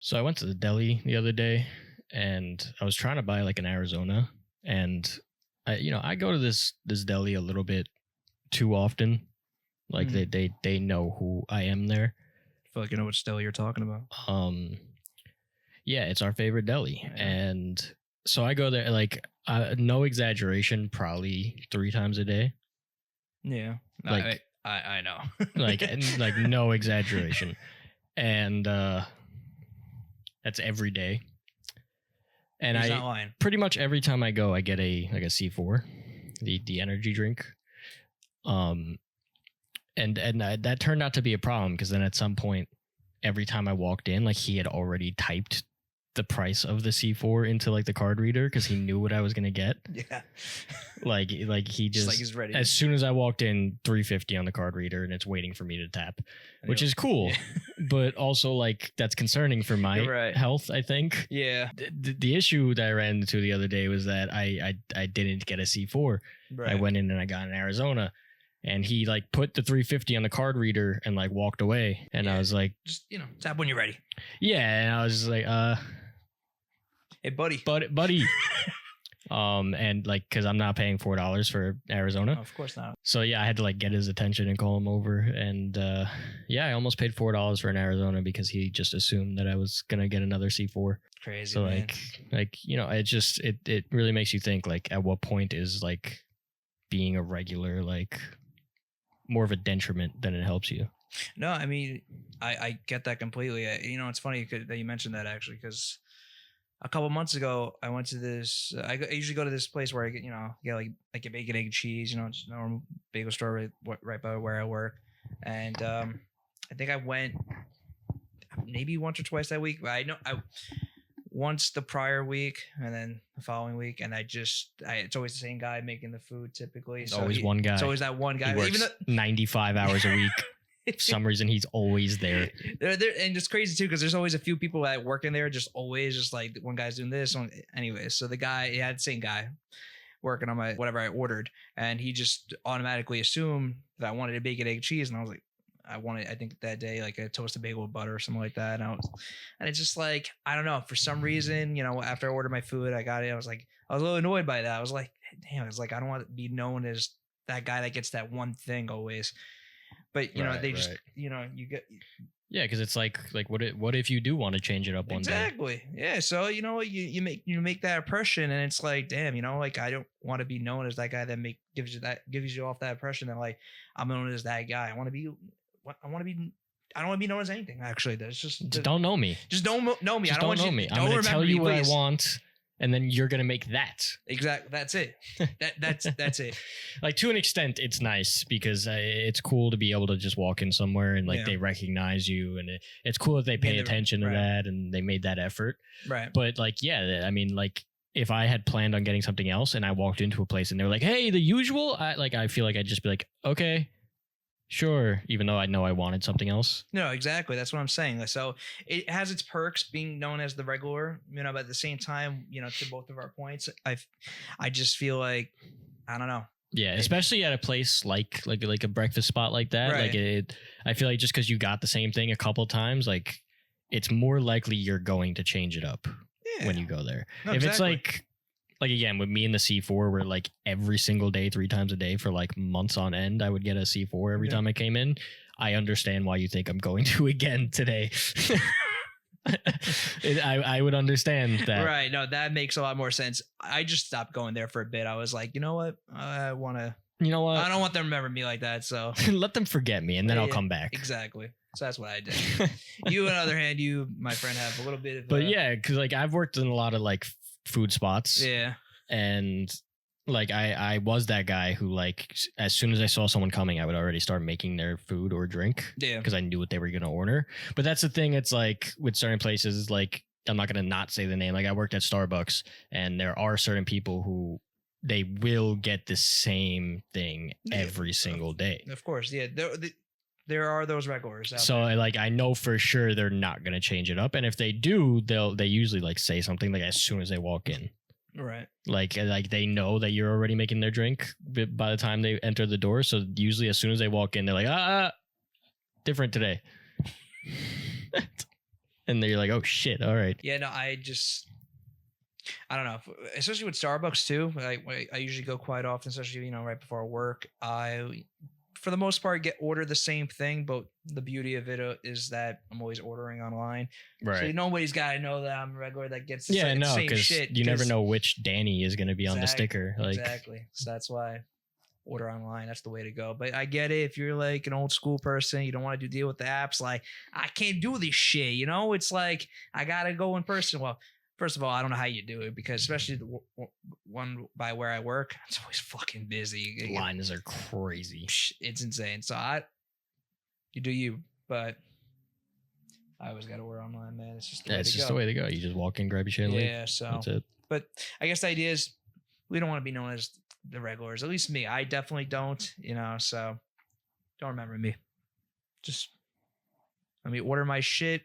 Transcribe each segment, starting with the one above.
So I went to the deli the other day and I was trying to buy like an Arizona, and I go to this deli a little bit too often. Like they know who I am there. I feel like you know which deli you're talking about. Yeah, it's our favorite deli. Yeah. And so I go there like no exaggeration, probably 3 times a day. Yeah. Like- I know. Like no exaggeration. And that's every day. And He's not lying. pretty much every time I go, I get a C4, the energy drink. And that turned out to be a problem because then at some point, every time I walked in, like he had already typed the price of the C4 into like the card reader because he knew what I was gonna get. Yeah. Like he just like he's ready. as soon as I walked in, $3.50 on the card reader, and it's waiting for me to tap, which is cool, Yeah. but also like that's concerning for my You're right. health, I think. Yeah. The issue that I ran into the other day was that I didn't get a C4. Right. I went in and I got an Arizona, and he like put the $3.50 on the card reader and like walked away, and I Yeah. was like, Just tap when you're ready. yeah, and I was just like, Hey, buddy. buddy. And like, cause I'm not paying $4 for Arizona. Of course not. So yeah, I had to like get his attention and call him over. And yeah, I almost paid $4 for an Arizona because he just assumed that I was going to get another C4. Crazy. So man. it really makes you think like at what point is like being a regular, like more of a detriment than it helps you. No, I mean, I get that completely. It's funny that you mentioned that actually, because a couple months ago, I went to this. I usually go to this place where I get, get like a bacon, egg, and cheese. Just a normal bagel store right by where I work. And I think I went maybe once or twice that week. But I once the prior week and then the following week, and it's always the same guy making the food typically. It's always one guy. It's always that one guy. He works 95 hours a week. For some reason, he's always there. And it's crazy too because there's always a few people that work in there, just always just like one guy's doing this. Anyway, so the guy, he had the same guy working on my whatever I ordered, and he just automatically assumed that I wanted a bacon, egg, cheese, and I was like, I think that day like a toasted bagel with butter or something like that, and it's just like I don't know, for some reason, after I ordered my food, I got it. I was a little annoyed by that. I was like, damn, it's like I don't want to be known as that guy that gets that one thing always. But just you get because it's like what if you do want to change it up one day? Exactly. Yeah. So you make that impression, and it's like, damn, like I don't want to be known as that guy that gives you off that impression that like I'm known as that guy. I don't want to be known as anything. Actually, that's just don't know me. Just don't know me. Just don't know me. I'm going to tell you what I want, and then you're gonna make that. Exactly. That's it. That's it. Like to an extent, it's nice because it's cool to be able to just walk in somewhere and like they recognize you, and it's cool that they pay attention to that and they made that effort. Right. But like, yeah, I mean, like if I had planned on getting something else and I walked into a place and they were like, "Hey, the usual," I feel like I'd just be like, "Okay." Sure, even though I know I wanted something else. No, exactly. That's what I'm saying. So it has its perks being known as the regular, but at the same time, to both of our points, I just feel like, I don't know. Yeah, especially at a place like a breakfast spot like that. Right. Like I feel like just because you got the same thing a couple times, like it's more likely you're going to change it up when you go there. No, if exactly. it's like again, with me and the C4, we're like every single day, 3 times a day for like months on end, I would get a C4 every time I came in. I understand why you think I'm going to again today. I would understand that. Right. No, that makes a lot more sense. I just stopped going there for a bit. I was like, you know what? I want to. You know what? I don't want them to remember me like that. So let them forget me, and then I'll come back. Exactly. So that's what I did. You, on the other hand, my friend, have a little bit of. But yeah, because like I've worked in a lot of like food spots. Yeah. And like I was that guy who like as soon as I saw someone coming, I would already start making their food or drink. Yeah. Because I knew what they were gonna order. But that's the thing. It's like with certain places, like I'm not gonna not say the name. Like I worked at Starbucks, and there are certain people who they will get the same thing every single day. Of course, yeah. There are those regulars out so there. Like I know for sure they're not gonna change it up, and if they do, they usually like say something like as soon as they walk in. Right. Like they know that you're already making their drink by the time they enter the door. So usually as soon as they walk in, they're like, different today. and then you're like, oh shit, all right. Yeah, no, I don't know, especially with Starbucks too. I usually go quite often, especially right before work. I, for the most part, order the same thing, but the beauty of it is that I'm always ordering online. Right. So nobody's got to know that I'm a regular that gets the Yeah, no, same because shit. you never know which Danny is going to be on the sticker. Like, exactly. So that's why order online. That's the way to go. But I get it. If you're like an old school person, you don't want to deal with the apps. Like, I can't do this shit. It's like I gotta go in person. Well, first of all, I don't know how you do it because especially the one by where I work, it's always fucking busy. Lines are crazy. It's insane. So you do you, but I always got to order online, man. It's just the way to go. You just walk in, grab your shit, and leave. Yeah. So that's it. But I guess the idea is we don't want to be known as the regulars. At least me. I definitely don't. So don't remember me. Just let me order my shit.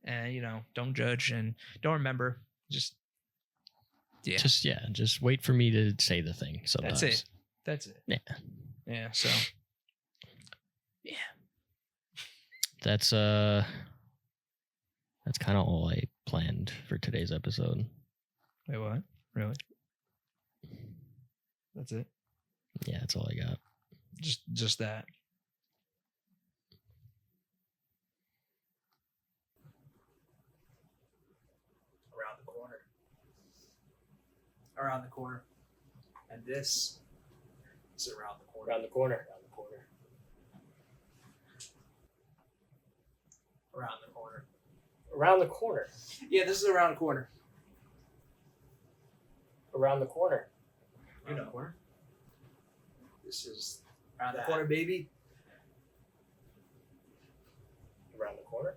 And don't judge and don't remember. Just wait for me to say the thing. Sometimes. That's it. Yeah. So yeah. That's kind of all I planned for today's episode. Wait, what? Really? That's it? Yeah, that's all I got. Just that. Around the corner. And this is around the corner. Around the corner. Around the corner. Around the corner. Around the corner. Yeah, this is around the corner. Around the corner. Around the corner. This is around the corner, baby. Around the corner.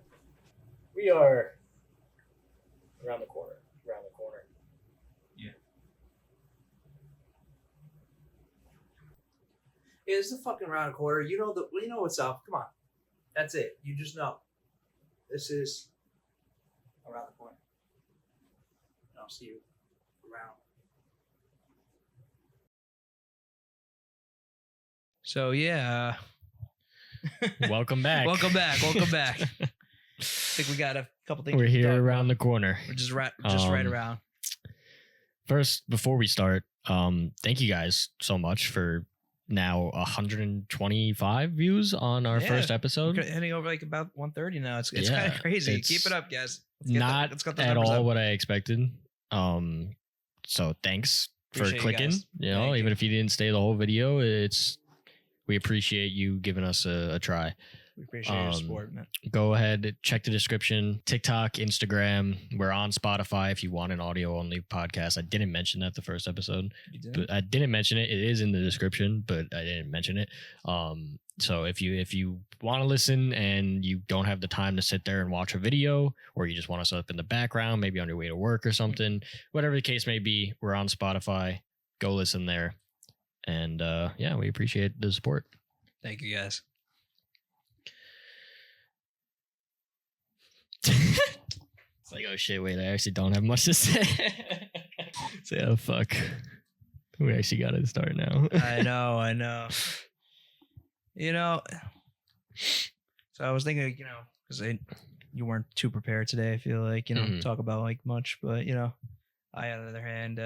We are around the corner. Around the corner. Yeah, this is a fucking round corner. You know what's up. Come on. That's it. You just know. This is around the corner. And I'll see you around. So yeah. Welcome back. Welcome back. I think we got a couple things. We're here around the corner. We're just right around. First, before we start, thank you guys so much for now 125 views on our first episode. We're heading over like about 130 now. It's kind of crazy. Keep it up, guys. Let's get at all what I expected. So thanks for clicking. Even if you didn't stay the whole video, we appreciate you giving us a try. We appreciate your support, man. Go ahead, check the description. TikTok, Instagram. We're on Spotify if you want an audio-only podcast. I didn't mention that the first episode. You did? But I didn't mention it. It is in the description, but I didn't mention it. So if you want to listen and you don't have the time to sit there and watch a video, or you just want us up in the background, maybe on your way to work or something, whatever the case may be, we're on Spotify. Go listen there. And we appreciate the support. Thank you, guys. It's like, oh shit, wait, I actually don't have much to say. Say, oh fuck. We actually got to start now. I know. So I was thinking, because you weren't too prepared today, I feel like, talk about like much, but I, on the other hand,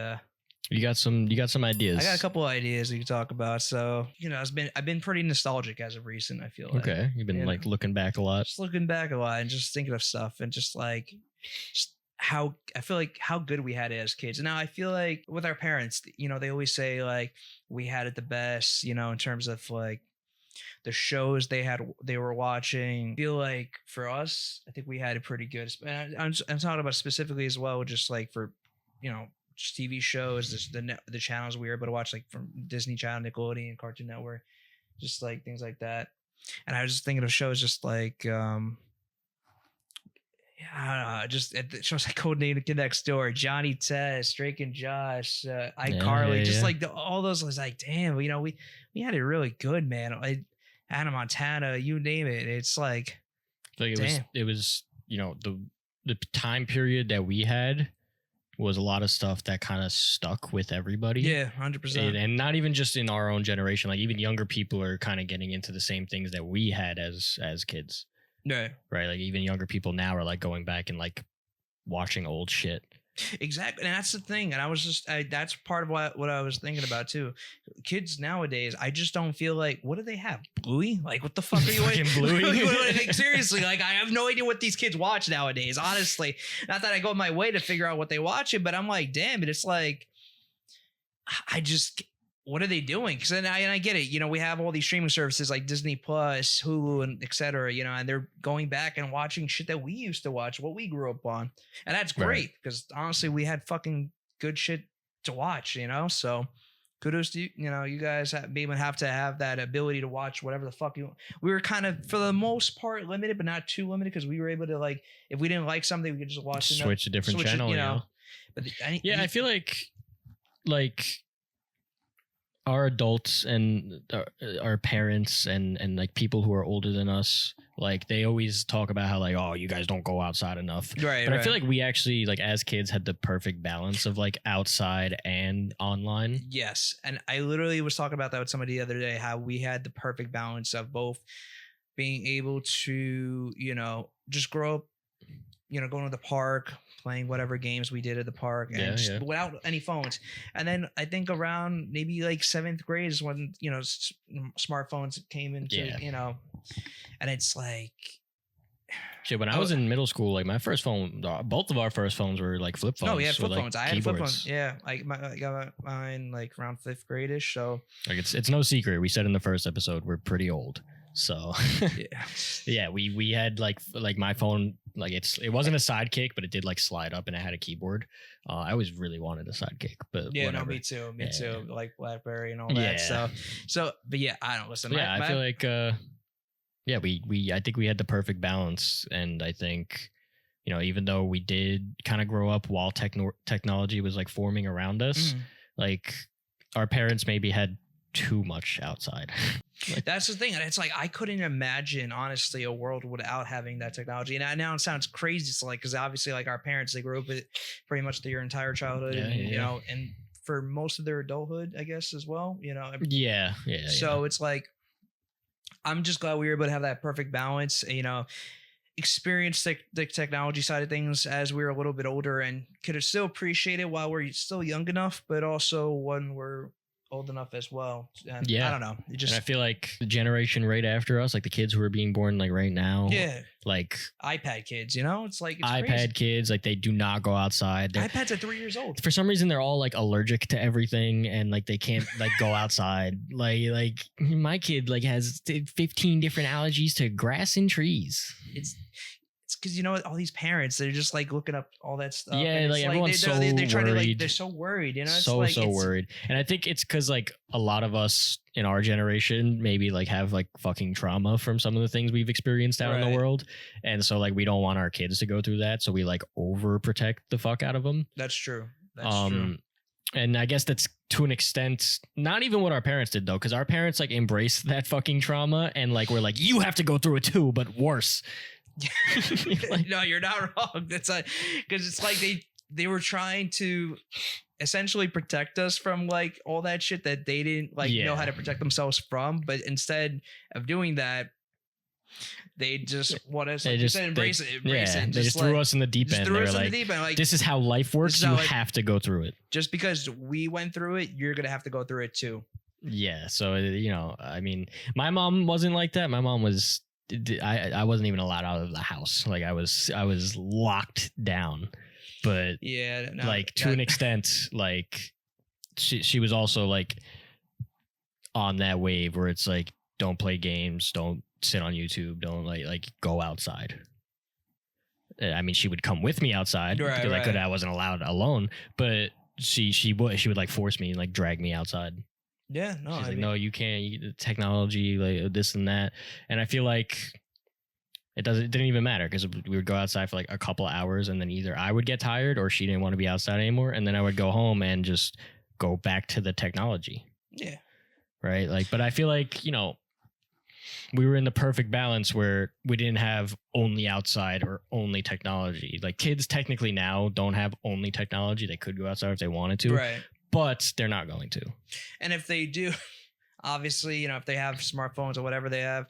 you got some ideas. I got a couple ideas we could talk about. So, I've been pretty nostalgic as of recent, I feel like. Okay. You've been looking back a lot. Just looking back a lot and just thinking of stuff and just how I feel like how good we had it as kids. And now I feel like with our parents, they always say like we had it the best, in terms of like the shows they were watching. I feel like for us, I think we had it pretty good. And I'm talking about specifically as well, just like for, just TV shows, the channels we were able to watch, like from Disney Channel, Nickelodeon, Cartoon Network, just like things like that. And I was just thinking of shows just like, just at the shows like Codename: The Kid Next Door, Johnny Test, Drake and Josh, iCarly, just like all those. I was like, damn, we had it really good, man. Like Hannah Montana, you name it. It's like it was the time period that we had was a lot of stuff that kind of stuck with everybody. Yeah, 100%. And not even just in our own generation, like even younger people are kind of getting into the same things that we had as kids. Right. right? Like even younger people now are like going back and like watching old shit. Exactly, and that's the thing. And I was just that's part of what I was thinking about too. Kids nowadays, I just don't feel like, what do they have? Bluey? Like, what the fuck are you Fucking Bluey? like, seriously, like I have no idea what these kids watch nowadays. Honestly, not that I go my way to figure out what they watch it, but I'm like, damn it, it's like I just. What are they doing? Because and I get it. You know, we have all these streaming services like Disney Plus, Hulu, and etc. You know, and they're going back and watching shit that we used to watch, what we grew up on, and that's great because honestly, we had fucking good shit to watch. You know, so kudos to you. You know, you guys have to have that ability to watch whatever the fuck you. We were kind of for the most part limited, but not too limited because we were able to like if we didn't like something, we could just watch switch a different channel. You know, but I feel like. Our adults and our parents and like people who are older than us, like they always talk about how like, oh, you guys don't go outside enough. Right. But I feel like we actually like as kids had the perfect balance of like outside and online. Yes. And I literally was talking about that with somebody the other day, how we had the perfect balance of both being able to, you know, just grow up, you know, going to the park, playing whatever games we did at the park and just without any phones. And then I think around maybe like 7th grade is when, you know, smartphones came into, you know, and it's like. Shit, when I was in middle school, like my first phone, both of our first phones were like flip phones. Oh, yeah, flip like phones. I had flip phones. Yeah, I got mine like around 5th grade-ish. So like it's no secret. We said in the first episode we're pretty old. So yeah, we had like my phone, like it wasn't a Sidekick, but it did like slide up and it had a keyboard. I always really wanted a Sidekick, but yeah, whatever. No, me too, like BlackBerry and all that stuff. So, but yeah, I don't listen. Yeah, I feel like I think we had the perfect balance, and I think, you know, even though we did kind of grow up while technology was like forming around us, like our parents maybe had too much outside. Like, that's the thing, and it's like I couldn't imagine honestly a world without having that technology. And now it sounds crazy, it's like because obviously like our parents, they grew up with it pretty much their entire childhood, you know, and for most of their adulthood, I guess as well, you know. So it's like I'm just glad we were able to have that perfect balance, you know, experience the technology side of things as we were a little bit older and could still appreciate it while we're still young enough, but also when we're old enough as well. And I don't know. And I feel like the generation right after us, like the kids who are being born like right now, like iPad kids, you know, it's like iPad crazy. Kids, like they do not go outside. iPads at 3 years old. For some reason, they're all like allergic to everything, and like they can't like go outside. Like my kid like has 15 different allergies to grass and trees. It's because, you know, all these parents, they're just like looking up all that stuff. Yeah, like everyone's they're trying to like, they're so worried, you know, it's so worried. And I think it's because like a lot of us in our generation maybe like have like fucking trauma from some of the things we've experienced out in the world, and so like we don't want our kids to go through that, so we like overprotect the fuck out of them. That's true. That's true. And I guess that's to an extent not even what our parents did though, because our parents like embraced that fucking trauma and like we're like, you have to go through it too, but worse. Like, no, you're not wrong. That's like, because it's like they were trying to essentially protect us from like all that shit that they didn't like know how to protect themselves from, but instead of doing that, they just want us like to embrace it. They just threw us in the deep end. They're like, this is how life works. You have to go through it. Just because we went through it, you're gonna have to go through it too. Yeah. So, you know, I mean, my mom wasn't like that. My mom was. I wasn't even allowed out of the house. Like I was locked down. But like to an extent, like she was also like on that wave where it's like, don't play games, don't sit on YouTube, don't like go outside. I mean, she would come with me outside because I wasn't allowed alone, but she would like force me and like drag me outside. Yeah, no, she's like, no, you can't. Technology, like this and that, and I feel like it didn't even matter because we would go outside for like a couple of hours, and then either I would get tired or she didn't want to be outside anymore, and then I would go home and just go back to the technology. Yeah, right. Like, but I feel like, you know, we were in the perfect balance where we didn't have only outside or only technology. Like kids technically now don't have only technology; they could go outside if they wanted to, right? But they're not going to. And if they do, obviously, you know, if they have smartphones or whatever they have,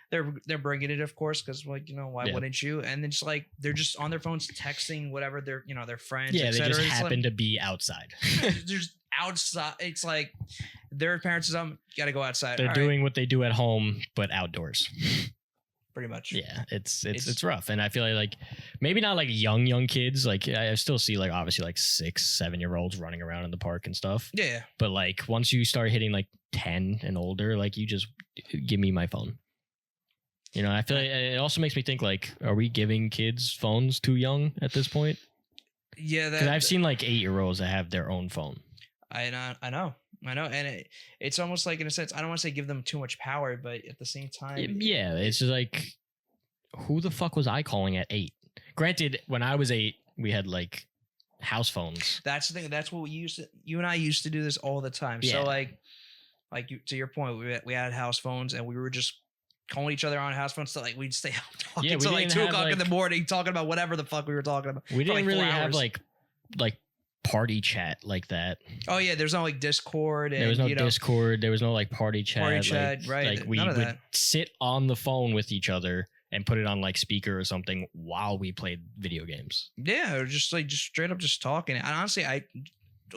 they're bringing it, of course, because like, why Yeah. wouldn't you? And then just like they're just on their phones texting whatever their friends. Yeah, et they cetera. just It's happen like, to be outside. they're just outside. It's like their parents is got to go outside. They're All right, doing what they do at home, but outdoors. pretty much. Yeah, it's rough, and I feel like maybe not like young kids. Like I still see like obviously like 6-7-year-olds running around in the park and stuff. Yeah. But like once you start hitting like 10 and older, like you just give me my phone. I feel like it also makes me think like, are we giving kids phones too young at this point? Yeah, Because I've seen like 8-year-olds that have their own phone. I know, and it's almost like, in a sense, I don't want to say give them too much power, but at the same time, Yeah, it's just like, who the fuck was I calling at 8? Granted, when I was 8, we had like house phones. that's the thing. That's what you and I used to do this all the time. Yeah. So like to your point, we had house phones, and we were just calling each other on house phones. So like we'd stay up talking Yeah, we till like didn't 2 have, o'clock in the like- morning, talking about whatever the fuck we were talking about. We for, didn't like, 4 really have hours. like party chat like that. Oh yeah, there's no like Discord. And, There was no Discord. There was no like party chat. Party like, chat, right. Like we None of would that. sit on the phone with each other and put it on like speaker or something while we played video games. Yeah, or just straight up just talking. And honestly,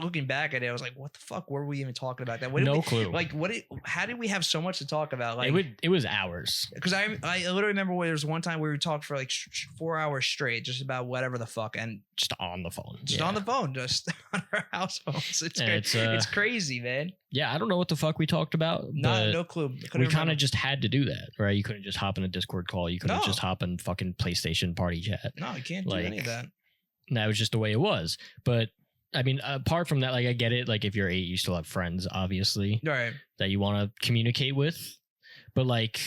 looking back at it, I was like, what the fuck were we even talking about? That No clue. Like how did we have so much to talk about? Like it was hours. because I literally remember there was one time where we talked for like 4 hours straight, just about whatever the fuck, and Just on the phone. just Yeah. on the phone, just on our house phones. It's And it's crazy, man. Yeah, I don't know what the fuck we talked about. But No clue. we kind of just had to do that, right? You couldn't just hop in a Discord call. You couldn't No. just hop in fucking PlayStation party chat. no, you can't do any like- of that. And that was just the way it was. But I mean, apart from that, like I get it. Like if you're 8, you still have friends, obviously, All right. that you want to communicate with. But like,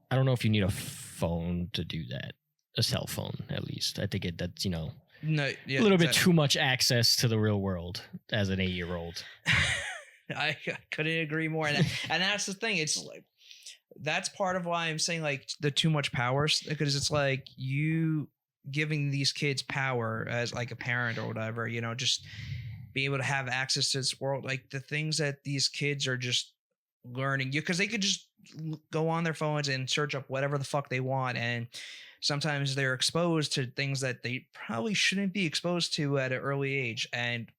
I don't know if you need a phone to do that. A cell phone, at least. I think that's No, yeah, a little bit exactly. too much access to the real world as an 8-year-old. I couldn't agree more. And that's the thing. It's like, that's part of why I'm saying like the too much power, because it's like you giving these kids power as like a parent or whatever, just be able to have access to this world, like the things that these kids are just learning, because they could just go on their phones and search up whatever the fuck they want. And sometimes they're exposed to things that they probably shouldn't be exposed to at an early age, and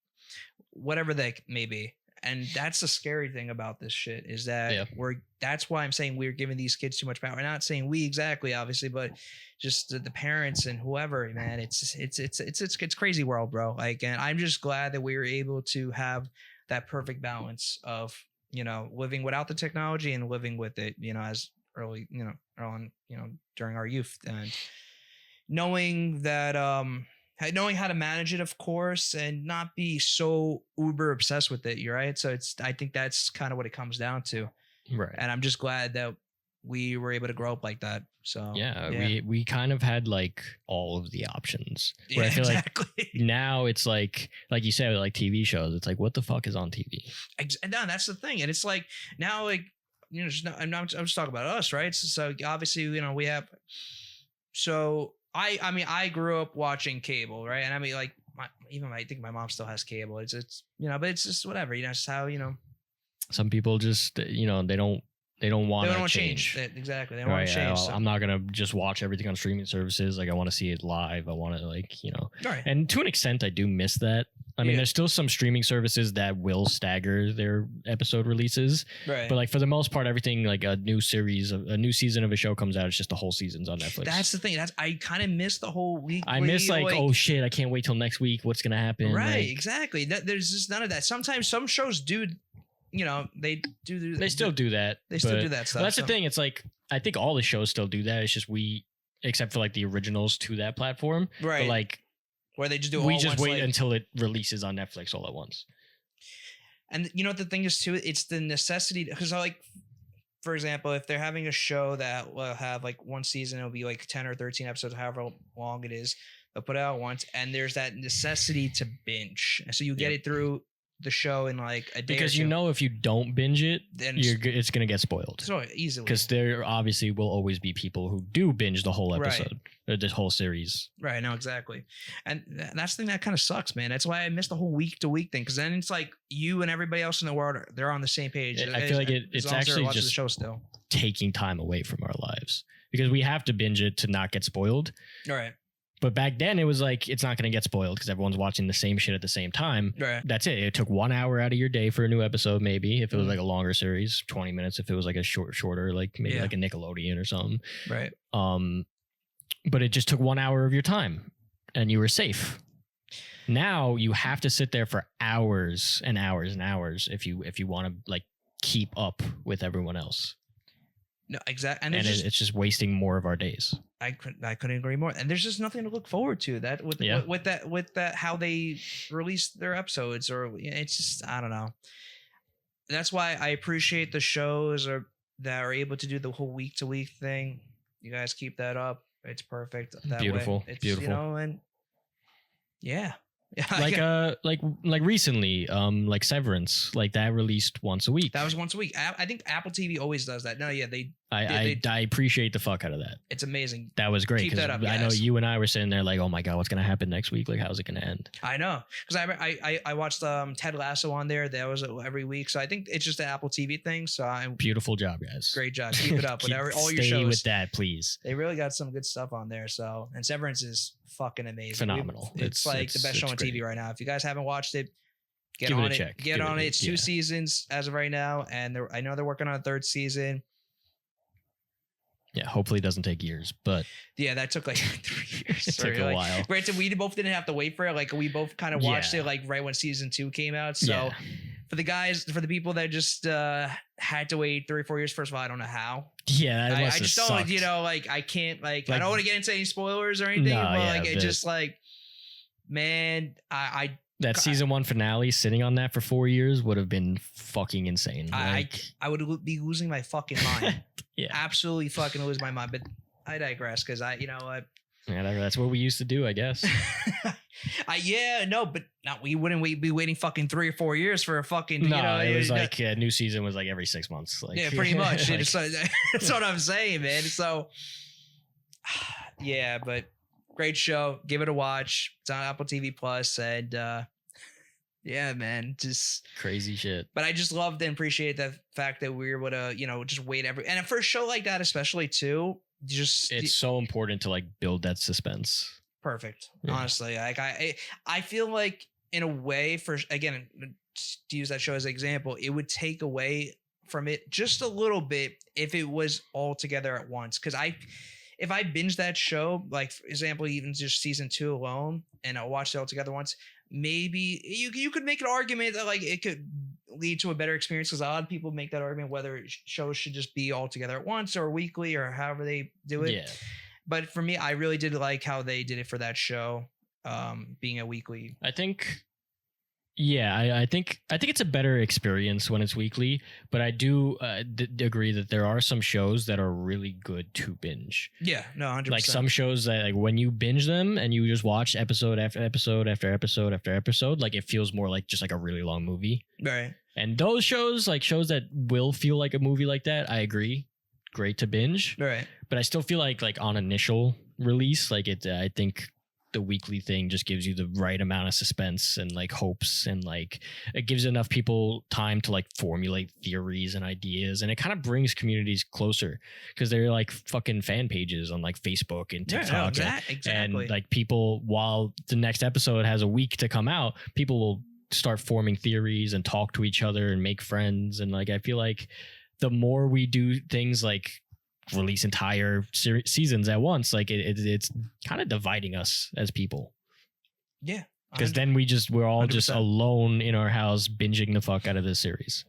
whatever that may be. And that's the scary thing about this shit, is that Yeah. that's why I'm saying we're giving these kids too much power. I'm not saying we exactly, obviously, but just the parents and whoever, man, it's crazy world, bro. Like, and I'm just glad that we were able to have that perfect balance of, living without the technology and living with it, as early, on, during our youth, and knowing that, knowing how to manage it, of course, and not be so uber obsessed with it. You're right. So I think that's kind of what it comes down to. Right. And I'm just glad that we were able to grow up like that. So Yeah, we kind of had like all of the options. yeah, Where I feel exactly. like now it's like you said, like TV shows. It's like, what the fuck is on TV? No, that's the thing. And it's like now, like, I'm just talking about us, right? So obviously, we have. So I mean, I grew up watching cable, right? And I mean, like, I think my mom still has cable. It's but it's just whatever, it's how Some people just they don't want to change. Exactly. They don't want Right, to change. So. I'm not gonna just watch everything on streaming services. Like I want to see it live. I want to Right. And to an extent, I do miss that. I mean, Yeah. there's still some streaming services that will stagger their episode releases, Right. but like for the most part, everything like a new season of a show comes out, it's just the whole season's on Netflix. That's the thing. I kind of miss the whole week. I miss like, oh shit, I can't wait till next week. What's gonna happen? Right. Like, Exactly. There's just none of that. Sometimes some shows do. They do. they still do that. They still but- do that stuff. Well, that's so. the thing. It's like I think all the shows still do that. It's just except for like the originals to that platform. Right. But like Where they just do. we all just once, wait like, until it releases on Netflix all at once. And you know what the thing is too? It's the necessity, because like, for example, if they're having a show that will have like one season, it'll be like 10 or 13 episodes, however long it is. They'll put it out once, and there's that necessity to binge. And so you get Yep. it through the show in like a day because or two, if you don't binge it, then it's gonna get spoiled. so easily. Because there obviously will always be people who do binge the whole episode or this whole series. Right, no, exactly. And that's the thing that kind of sucks, man. That's why I miss the whole week to week thing. Because then it's like you and everybody else in the world they're on the same page. I feel like it's actually just the show still taking time away from our lives because we have to binge it to not get spoiled. All right. But back then it was like it's not going to get spoiled because everyone's watching the same shit at the same time. Right. That's it. It took 1 hour out of your day for a new episode, maybe if it was like a longer series, 20 minutes if it was like a shorter, like maybe like a Nickelodeon or something. Right. But it just took 1 hour of your time and you were safe. Now you have to sit there for hours and hours and hours if you want to like keep up with everyone else. No, exactly. And it's just wasting more of our days. I couldn't agree more. And there's just nothing to look forward to that with that how they release their episodes, or it's just, I don't know. That's why I appreciate the shows that are able to do the whole week to week thing. You guys keep that up. It's perfect. That Beautiful. way. It's, beautiful. You know, and yeah. like recently, like Severance, like that released once a week. That was once a week. I think Apple TV always does that. No, yeah, I appreciate the fuck out of that. It's amazing. That was great. Keep that up, I know guys. you and I were sitting there like, oh my god, what's gonna happen next week? Like, how's it gonna end? I know, because I watched Ted Lasso on there. That was every week, so I think it's just an Apple TV thing. So I'm Beautiful job, guys. great job. Keep it up with all your Stay shows. with that, please. They really got some good stuff on there. So, and Severance is fucking amazing. Phenomenal. It's like the best show on TV right now. If you guys haven't watched it, Give it a check. Get on it. It's 2 seasons as of right now, and I know they're working on a 3rd season. Yeah, hopefully it doesn't take years, but yeah, that took like 3 years. it took a while. Granted, we both didn't have to wait for it. Like we both kind of watched it like right when season 2 came out. So for the people that just had to wait 3 or 4 years, first of all, I don't know how. Yeah, I just don't, like I can't I don't want to get into any spoilers or anything, but it just like, man, that season 1 finale sitting on that for 4 years would have been fucking insane. I would be losing my fucking mind. Yeah, absolutely fucking lose my mind. But I digress because that's what we used to do, I guess. But we wouldn't be waiting fucking 3 or 4 years for a fucking. It was like a new season was like every 6 months. Like, yeah, pretty much. like, That's what I'm saying, man. So yeah, but great show. Give it a watch. It's on Apple TV Plus, and yeah, man, just crazy shit. But I just loved and appreciate the fact that we were able to, just wait and for a show like that, especially too, it's so important to like build that suspense. Perfect. Yeah. Honestly, like I feel like in a way, again, to use that show as an example, it would take away from it just a little bit if it was all together at once. Because if I binge that show, like for example, even just season 2 alone, and I watched it all together once, maybe you could make an argument that like it could lead to a better experience, because a lot of people make that argument whether shows should just be all together at once or weekly or however they do it. Yeah. But for me, I really did like how they did it for that show, being a weekly. I think it's a better experience when it's weekly, but I do agree that there are some shows that are really good to binge. Yeah, no, 100%. Like some shows that like when you binge them and you just watch episode after episode after episode after episode, like it feels more like just like a really long movie. Right. And those shows that will feel like a movie like that, I agree, great to binge. Right. But I still feel like on initial release, like I think the weekly thing just gives you the right amount of suspense and like hopes, and like it gives enough people time to like formulate theories and ideas, and it kind of brings communities closer because they're like fucking fan pages on like Facebook and TikTok. Yeah, exactly. And like people, while the next episode has a week to come out, people will start forming theories and talk to each other and make friends. And like I feel like the more we do things like release entire seasons at once, like it's kind of dividing us as people. Yeah, because then we're all 100%. Just alone in our house binging the fuck out of this series.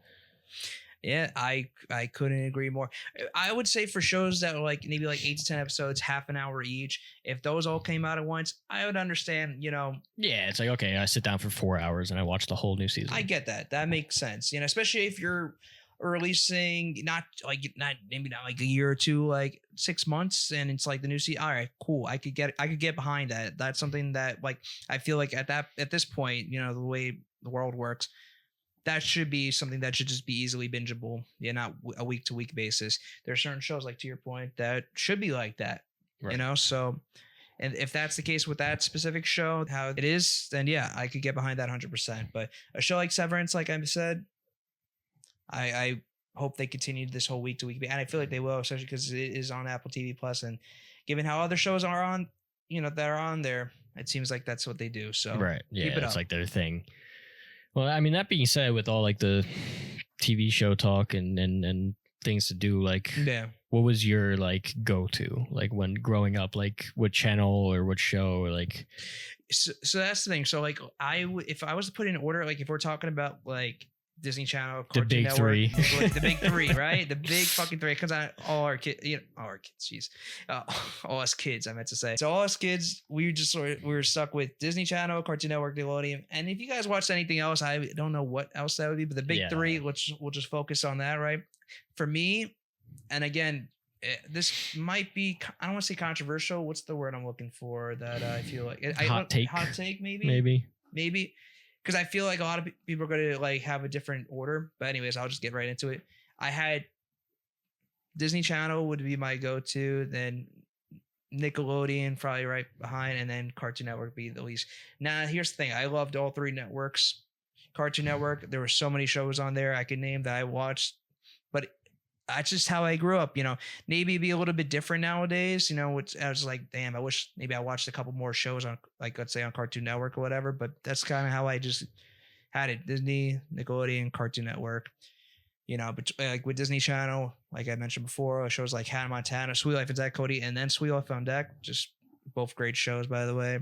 Yeah, I couldn't agree more. I would say for shows that are like maybe like 8 to 10 episodes, half an hour each, if those all came out at once, I would understand, Yeah, it's like, okay, I sit down for 4 hours and I watch the whole new season. I get that. That makes sense. Especially if you're releasing not like a year or two, like 6 months, and it's like the new season. All right, cool. I could get behind that. That's something that like I feel like at this point, the way the world works, that should be something that should just be easily bingeable. Yeah, not a week to week basis. There are certain shows, like to your point, that should be like that. Right. You know, so and if that's the case with that specific show, how it is, then yeah, I could get behind that 100%. But a show like Severance, like I said, I hope they continue this whole week to week, and I feel like they will, especially because it is on Apple TV Plus, and given how other shows are on, that are on there, it seems like that's what they do. So Right. Yeah, keep it it's up. like their thing. Well, I mean, that being said, with all like the TV show talk and things to do, like, Yeah. what was your like go to, like when growing up, like what channel or what show, or like? So that's the thing. So like if I was to put in order, like if we're talking about like Disney Channel, The Cartoon big Network, three. like the big three, right? The big fucking three. It comes out all our kids, all our kids, jeez, all us kids. I meant to say. So all us kids, we were stuck with Disney Channel, Cartoon Network, Nickelodeon, and if you guys watched anything else, I don't know what else that would be, but the big Yeah. three. We'll just focus on that, right? For me, and again, this might be, I don't want to say controversial. What's the word I'm looking for? That I feel like Hot take. Hot take, maybe. Maybe. Because I feel like a lot of people are going to like have a different order. But anyways, I'll just get right into it. I had Disney Channel would be my go-to, then Nickelodeon probably right behind, and then Cartoon Network be the least. Now, here's the thing. I loved all three networks. Cartoon Network, there were so many shows on there I could name that I watched, but that's just how I grew up. Maybe it'd be a little bit different nowadays, which I was like, damn, I wish maybe I watched a couple more shows on, like, let's say on Cartoon Network or whatever, but that's kind of how I just had it. Disney, Nickelodeon, Cartoon Network, but like with Disney Channel, like I mentioned before, shows like Hannah Montana, Sweet Life of Zack Cody, and then Sweet Life on Deck, just both great shows, by the way.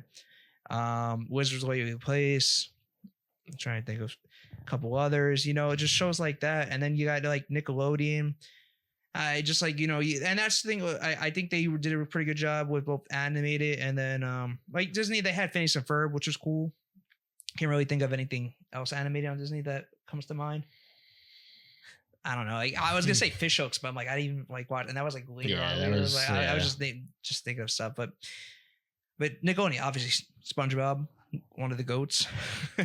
Wizards of Waverly Place. I'm trying to think of a couple others, just shows like that. And then you got like Nickelodeon. I just like, and that's the thing. I think they did a pretty good job with both animated and then like Disney, they had Phineas and Ferb, which was cool. Can't really think of anything else animated on Disney that comes to mind. I don't know. Like I was gonna say Fish Hooks, but I'm like I didn't even like watch, and that was like later Yeah, on. that was, Like, I was just thinking of stuff, but Nickelodeon, obviously SpongeBob, one of the goats,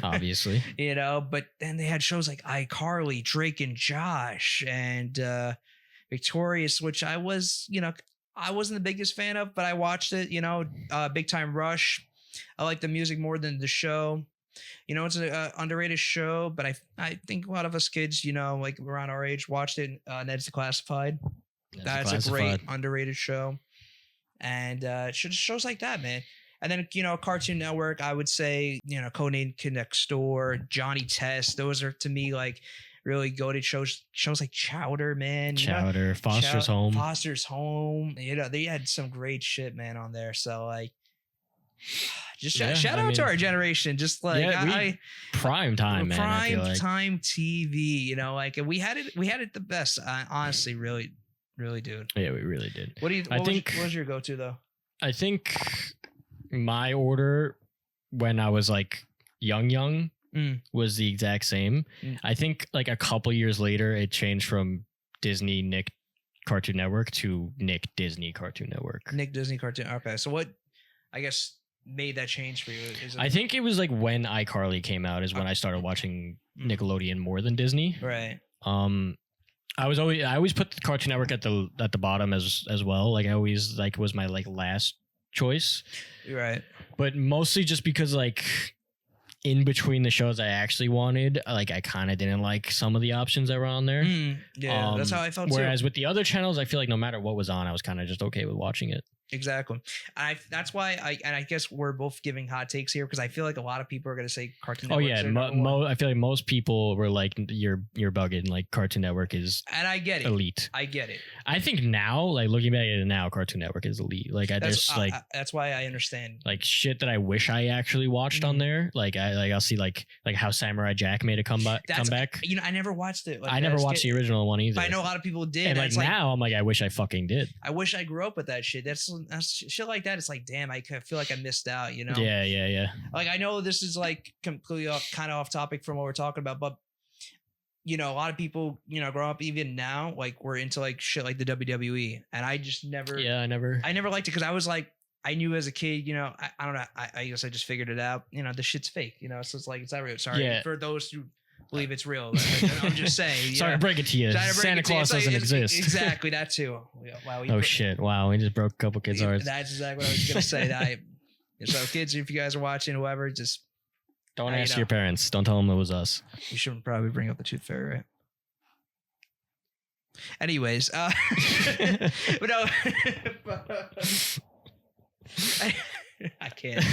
Obviously. But then they had shows like iCarly, Drake and Josh, and Victorious, which I was, I wasn't the biggest fan of, but I watched it. Big Time Rush. I like the music more than the show. It's an underrated show, but I think a lot of us kids, like around our age, watched it. Ned's Declassified. That's a great underrated show, and shows like that, man. And then Cartoon Network, I would say Codename Kid Next Door, Johnny Test. Those are to me like really goated shows. Shows like Chowder, man. Chowder, Foster's Home. Foster's Home. They had some great shit, man, on there. So like. Just shout out to our generation. Just like prime time, man. I feel like. Time TV. Like we had it the best. Honestly, really, really, dude. Yeah, we really did. What was your go-to though? I think my order when I was like young was the exact same. I think like a couple years later, it changed from Disney Nick Cartoon Network to Nick Disney Cartoon Network. Nick Disney Cartoon. Okay, so what? I guess made that change for you? I think it was like when iCarly came out is when I started watching Nickelodeon more than Disney. Right. I always put the Cartoon Network at the bottom as well. Like I always like was my like last choice. Right. But mostly just because like in between the shows I actually wanted, like I kind of didn't like some of the options that were on there. Yeah, that's how I felt. Whereas with the other channels, I feel like no matter what was on, I was kind of just okay with watching it. Exactly. That's why I guess we're both giving hot takes here because I feel like a lot of people are going to say Cartoon Network. Oh yeah, I feel like most people were like, "You're bugging." Like Cartoon Network is, and I get it, elite. I get it. I think now, like looking back at it now, Cartoon Network is elite. Like that's why I understand. Like shit that I wish I actually watched on there. Like I'll see like how Samurai Jack made a comeback. I never watched it. Like, I never watched the original one either. But I know a lot of people did. And like now, I'm like, I wish I fucking did. I wish I grew up with that shit. That's shit like that. It's like, damn, I feel like I missed out. Yeah. Like I know this is like completely kind of off topic from what we're talking about, but a lot of people, grow up even now, like we're into like shit like the WWE, and I just never. Yeah, I never liked it because I was like, I knew as a kid, I don't know. I guess I just figured it out. This shit's fake. So it's like it's not real. Sorry for those who believe it's real. I'm just saying. Sorry to break it to you. Sorry to break Santa it to you. Claus It's like- doesn't it's- exist. Exactly, that too. Yeah, wow. Oh shit! Wow, we just broke a couple kids' hearts. That's exactly what I was gonna say. So kids, if you guys are watching, whoever, just Don't now you ask know. your parents. Don't tell them it was us. you shouldn't probably bring up the Tooth Fairy, right? Anyways, but no, I can't.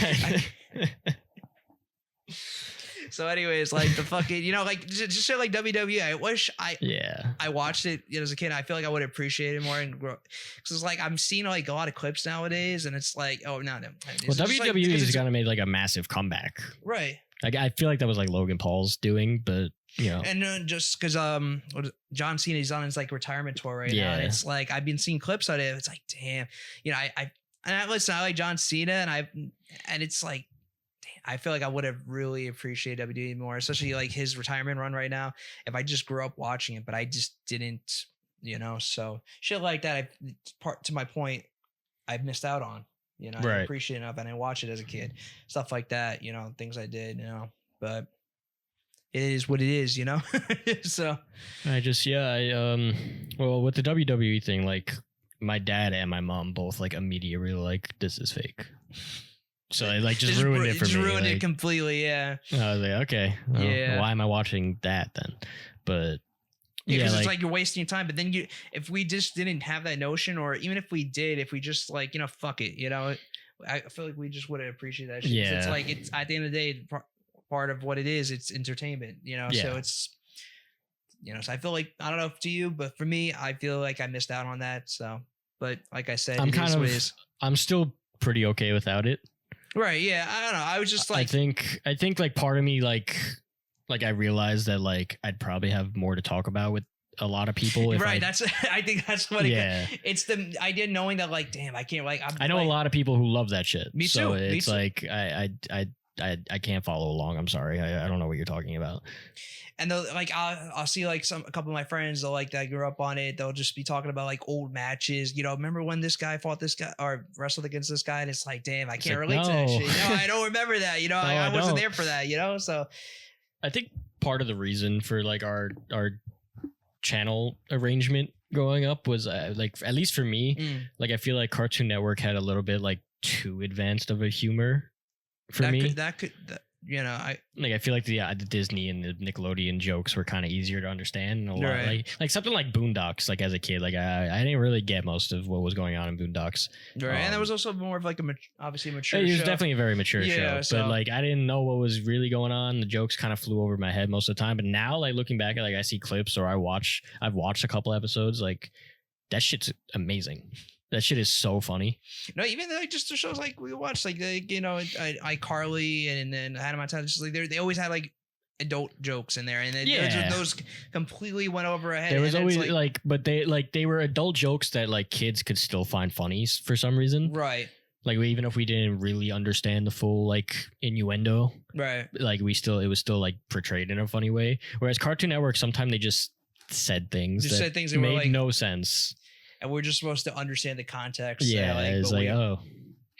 So, anyways, like the fucking, like just shit like WWE. I wish Yeah. I watched it as a kid. I feel like I would appreciate it more and grow. Because it's like I'm seeing like a lot of clips nowadays, and it's like, oh no. Well, It's just like- because WWE's it's- gonna make like a massive comeback. right. Like I feel like that was like Logan Paul's doing, but And just because John Cena's on his like retirement tour right now, and Yeah. it's like I've been seeing clips of it. It's like, damn, listen, I like John Cena, and it's like, damn, I feel like I would have really appreciated WWE more, especially like his retirement run right now. If I just grew up watching it, but I just didn't, so shit like that. To my point, I've missed out on. I didn't Right. appreciate it enough. I didn't watch it as a kid, stuff like that. Things I did, but. It is what it is, So I just well with the WWE thing, like my dad and my mom both like immediately were like, this is fake. So it like just ruined it for me. Just ruined like, it completely. Yeah. I was like, okay, well, Yeah. why am I watching that then? But Yeah, because it's like like you're wasting your time. But then if we just didn't have that notion, or even if we did, if we just like fuck it, I feel like we just wouldn't appreciate that shit. 'Cause it's Yeah. like it's at the end of the day, part of what it is. It's entertainment, So Yeah. it's so I feel like I don't know if to you, but for me, I feel like I missed out on that. So, but like I said, I'm it kind is of what it is. I'm still pretty okay without it. Right? Yeah. I don't know. I was just like, I think like part of me like I realized that like I'd probably have more to talk about with a lot of people. If right. That's I think that's what yeah. it's the idea knowing that like, damn, I can't like. I know a lot of people who love that shit. Me So too, me it's too. like I can't follow along. I'm sorry. I don't know what you're talking about. And they'll like I'll see like a couple of my friends that grew up on it. They'll just be talking about like old matches. Remember when this guy fought this guy or wrestled against this guy? And it's like, damn, I can't like, relate to that no. shit. I don't remember that. I I wasn't don't. there for that. So I think part of the reason for like our channel arrangement growing up was like at least for me, like I feel like Cartoon Network had a little bit like too advanced of a humor for that me. could Like I feel like the Disney and the Nickelodeon jokes were kind of easier to understand. And a lot, Right. like something like Boondocks. Like as a kid, like I didn't really get most of what was going on in Boondocks. right. And that was also more of like obviously mature. It was show. definitely a very mature Yeah, show, so- but like I didn't know what was really going on. The jokes kind of flew over my head most of the time. But now, like looking back at like I see clips or I've watched a couple episodes. Like that shit's amazing. That shit is so funny. No, even like just the shows like we watched, like iCarly and then Hannah Montana, just like they always had like adult jokes in there, and then Yeah. those completely went over our head. There was and it's always but they were adult jokes that like kids could still find funny for some reason. right, Like even if we didn't really understand the full like innuendo, right. like it was still like portrayed in a funny way. Whereas Cartoon Network, sometimes they just said things Just that said things that were made like, no sense. and we're just supposed to understand the context. Yeah, it's but like we,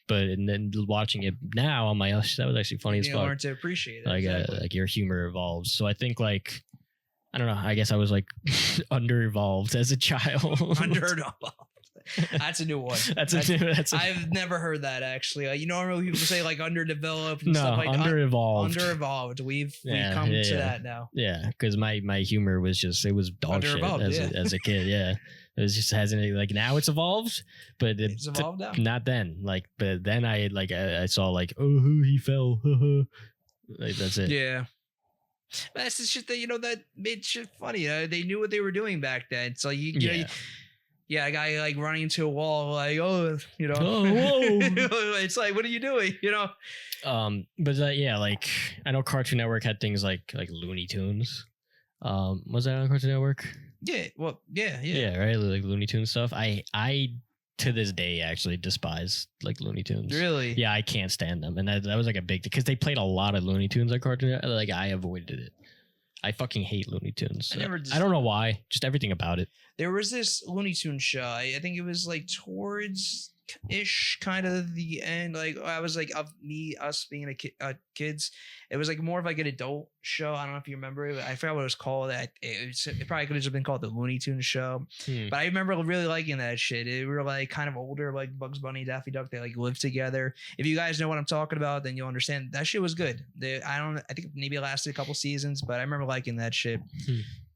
but and then watching it now, I'm like, oh, that was actually funny as fuck. learn to appreciate it. Like exactly. like your humor evolves. So I think like I don't know. I guess I was like under evolved as a child. That's a new one. That's I've never heard that actually. Normally people say like underdeveloped and no stuff like under evolved. Underevolved. We've Yeah, come yeah, to yeah. that now. Yeah, because my humor was just it was dog shit Under-evolved, as a kid. Yeah, it was just hasn't like now it's evolved, but It's evolved now. not then. Like, but then I saw like oh he fell, like that's it. Yeah. But that's the shit that that made shit funny. They knew what they were doing back then. So yeah, a guy like running into a wall, like Oh, whoa. it's like, what are you doing? But yeah, like I know Cartoon Network had things like Looney Tunes. Was that on Cartoon Network? Yeah. Well, yeah. Yeah, right. Like Looney Tunes stuff. I to this day actually despise like Looney Tunes. Really? Yeah, I can't stand them, and that was like a big because they played a lot of Looney Tunes on Cartoon Network. Like I avoided it. I fucking hate Looney Tunes. I don't know why. Just everything about it. There was this Looney Tunes show. I think it was like towards ish, kind of the end. Like I was like of us being kids. It was like more of like an adult show. I don't know if you remember it. I forgot what it was called. It probably could have just been called the Looney Tunes show. But I remember really liking that shit. We were like kind of older, like Bugs Bunny, Daffy Duck. They like lived together. If you guys know what I'm talking about, then you'll understand. That shit was good. I think maybe it lasted a couple seasons, but I remember liking that shit.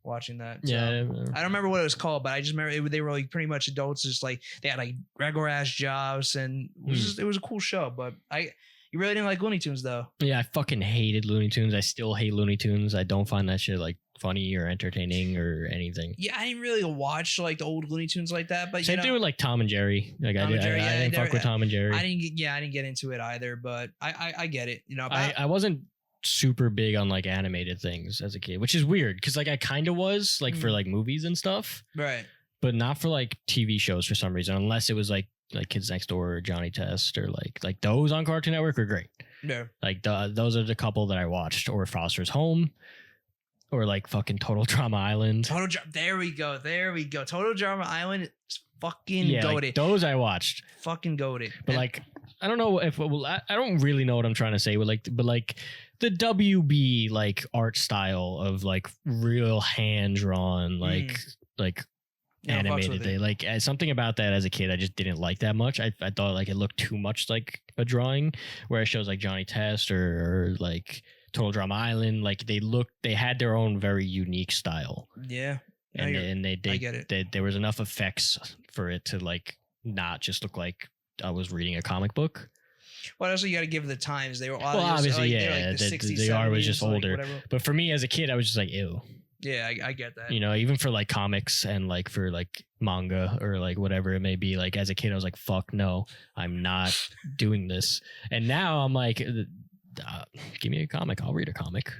Watching that. So, Yeah. I don't remember what it was called, but I just remember they were like pretty much adults. Just like they had like regular ass jobs, and it was a cool show. But you really didn't like Looney Tunes though. Yeah, I fucking hated Looney Tunes. I still hate Looney Tunes. I don't find that shit like funny or entertaining or anything. Yeah, I didn't really watch like the old Looney Tunes like that. But Same thing with like Tom and Jerry. Like I didn't fuck with Tom and Jerry. I didn't get into it either. But I get it. You know, I wasn't super big on like animated things as a kid, which is weird because like I kind of was like for like movies and stuff, right? But not for like TV shows for some reason, unless it was like Kids Next Door or Johnny Test or like those on Cartoon Network are great. Yeah, like those are the couple that I watched, or Foster's Home, or like fucking Total Drama Island. There we go. Total Drama Island is fucking goated. Like those I watched. Fucking goated. But like I don't know if I don't really know what I'm trying to say. But like the WB like art style of like real hand drawn like animated. Like something about that as a kid I just didn't like that much. I thought like it looked too much like a drawing, whereas shows like Johnny Test or like Total Drama Island, like they had their own very unique style. Yeah. And they I get it. there was enough effects for it to like not just look like I was reading a comic book. Well, also you got to give the times. They were obviously like the 60s, the art was just older. Whatever. But for me as a kid, I was just like, ew. Yeah, I get that. You know, even for like comics and like for like manga or like whatever it may be, like as a kid, I was like, fuck no, I'm not doing this. And now I'm like, give me a comic. I'll read a comic.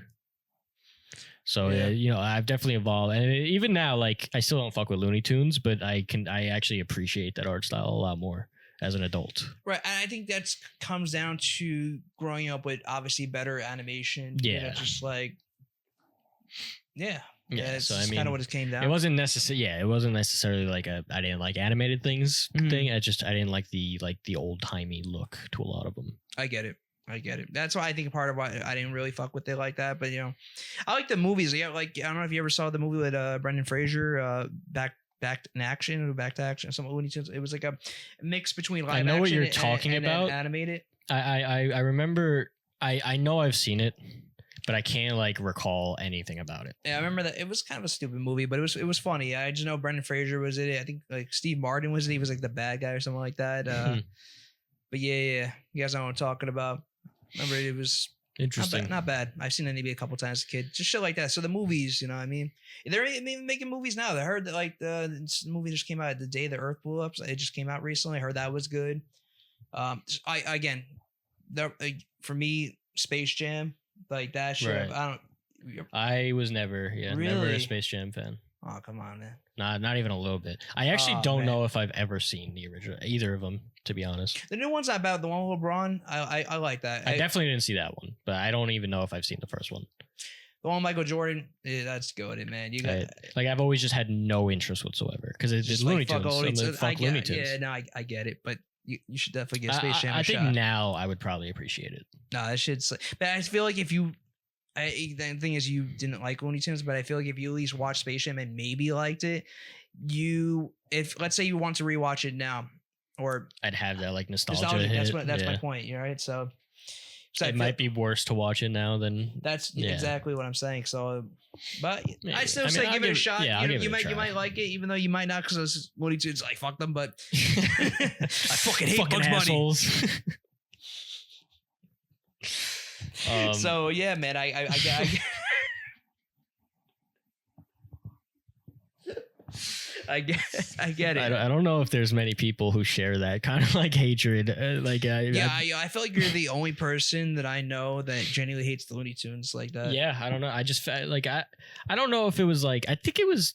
So, you know, I've definitely evolved. And even now, like, I still don't fuck with Looney Tunes, but I actually appreciate that art style a lot more as an adult. Right. And I think that comes down to growing up with obviously better animation. Yeah. You know, just like, yeah. Yeah, it's so I mean, kind of what it came down. It wasn't necessarily. Yeah, it wasn't necessarily like I didn't like animated things thing. I didn't like the old timey look to a lot of them. I get it. That's why I think part of why I didn't really fuck with it like that. But you know, I like the movies. Yeah, like I don't know if you ever saw the movie with Brendan Fraser, Back in Action or Back to Action. Some Looney Tunes. It was like a mix between live action. I know what you're talking about. Animated. I remember. I know I've seen it, but I can't like recall anything about it. Yeah, I remember that it was kind of a stupid movie, but it was funny. I just know Brendan Fraser was in it. I think like Steve Martin was it. He was like the bad guy or something like that. But yeah, you guys know what I'm talking about. Remember, it was interesting. Not bad. I've seen it maybe a couple times as a kid. Just shit like that. So the movies, you know what I mean? They're even making movies now. I heard that like the movie just came out The Day the Earth Blew Up. It just came out recently. I heard that was good. For me, Space Jam, like that shit. Right. I was never a Space Jam fan. Oh, come on, man. Not even a little bit. I actually don't know if I've ever seen the original, either of them, to be honest. The new one's not bad. The one with LeBron, I like that. I definitely didn't see that one, but I don't even know if I've seen the first one. The one with Michael Jordan, that's good, man. You got like I've always just had no interest whatsoever because it's Looney Tunes. Fuck Looney Tunes. Yeah, no, I get it, but you should definitely get Space Jam. I think now I would probably appreciate it. No, that shit's. But I feel like if you. The thing is, you didn't like Looney Tunes, but I feel like if you at least watched Space Jam and maybe liked it, if let's say you want to rewatch it now, or I'd have that like nostalgia. That's my point. You know, right? So it might be worse to watch it now than that's exactly what I'm saying. So, but I still say give it a shot. Yeah, you might like it, even though you might not, because Looney Tunes like fuck them. But I fucking hate Bugs Bunny. So yeah, man, I get it. I don't know if there's many people who share that kind of like hatred. I feel like you're the only person that I know that genuinely hates the Looney Tunes like that. Yeah, I don't know. I just like I don't know if it was like I think it was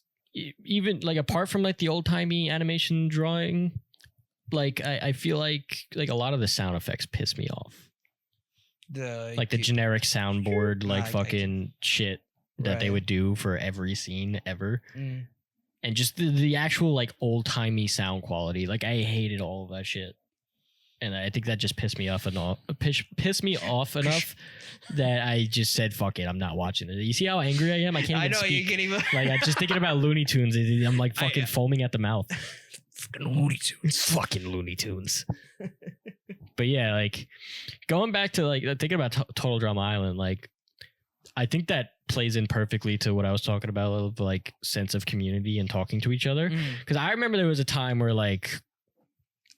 even like apart from like the old timey animation drawing. Like I feel like a lot of the sound effects piss me off. The generic soundboard fucking shit that they would do for every scene ever. And just the actual like old timey sound quality. Like I hated all of that shit. And I think that just pissed me off enough. Pissed me off enough that I just said, "Fuck it, I'm not watching it." You see how angry I am? I can't even speak. You can't even. Like, I'm just thinking about Looney Tunes. I'm like fucking foaming at the mouth. Fucking Looney Tunes. Fucking Looney Tunes. But yeah, like going back to like thinking about Total Drama Island, like I think that plays in perfectly to what I was talking about, of like sense of community and talking to each other. Because I remember there was a time where like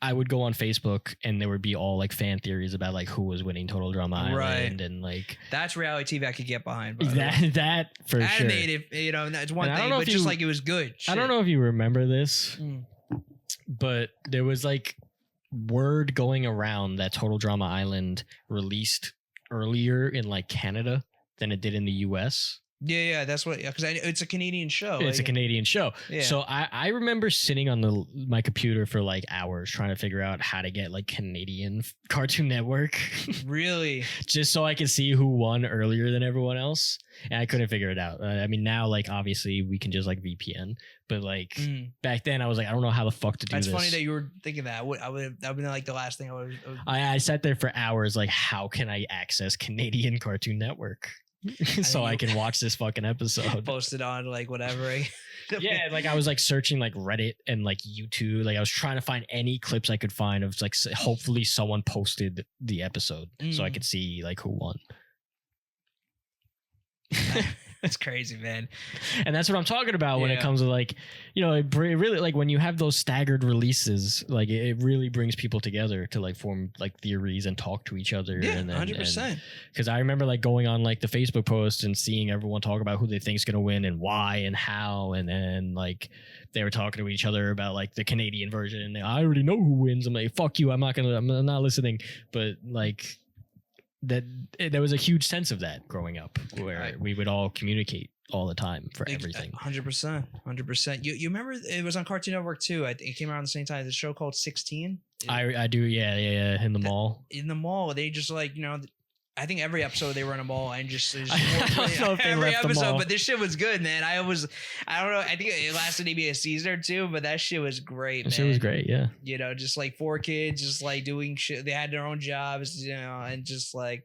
I would go on Facebook and there would be all like fan theories about like who was winning Total Drama Island, and like that's reality TV I could get behind. That for animated, sure. You know, that's one thing, but just like it was good. I don't know if you remember this, but there was like word going around that Total Drama Island released earlier in like Canada than it did in the US. Yeah, that's what. Because it's a Canadian show. It's a Canadian show. Yeah. So I remember sitting on my computer for like hours trying to figure out how to get like Canadian Cartoon Network. Really? Just so I could see who won earlier than everyone else, and I couldn't figure it out. I mean, now like obviously we can just like VPN, but like back then I was like, I don't know how the fuck to do this. That's funny that you were thinking that. That would have been like the last thing I would. I sat there for hours like, how can I access Canadian Cartoon Network? So I can watch this fucking episode. Post it on like whatever. Yeah, like I was like searching like Reddit and like YouTube. Like I was trying to find any clips I could find of like hopefully someone posted the episode so I could see like who won. That's crazy, man. And that's what I'm talking about when it comes to like, you know, it really like when you have those staggered releases, like it really brings people together to like form like theories and talk to each other. Yeah, and 100%. Because I remember like going on like the Facebook post and seeing everyone talk about who they think's gonna win and why and how, and then like they were talking to each other about like the Canadian version. And I already know who wins. I'm like, fuck you, I'm not listening. But like. There was a huge sense of that growing up where we would all communicate all the time for everything. 100%. You remember it was on Cartoon Network too. I think it came around the same time. The show called 16. I do. Yeah. In the mall. In the mall. They just like, you know, I think every episode they were in a mall and just I don't know if they every left the episode, mall. but this shit was good, man. I don't know. I think it lasted maybe a season or two, but that shit was great, man. That shit was great, yeah. You know, just like 4 kids, just like doing shit. They had their own jobs, you know, and just like,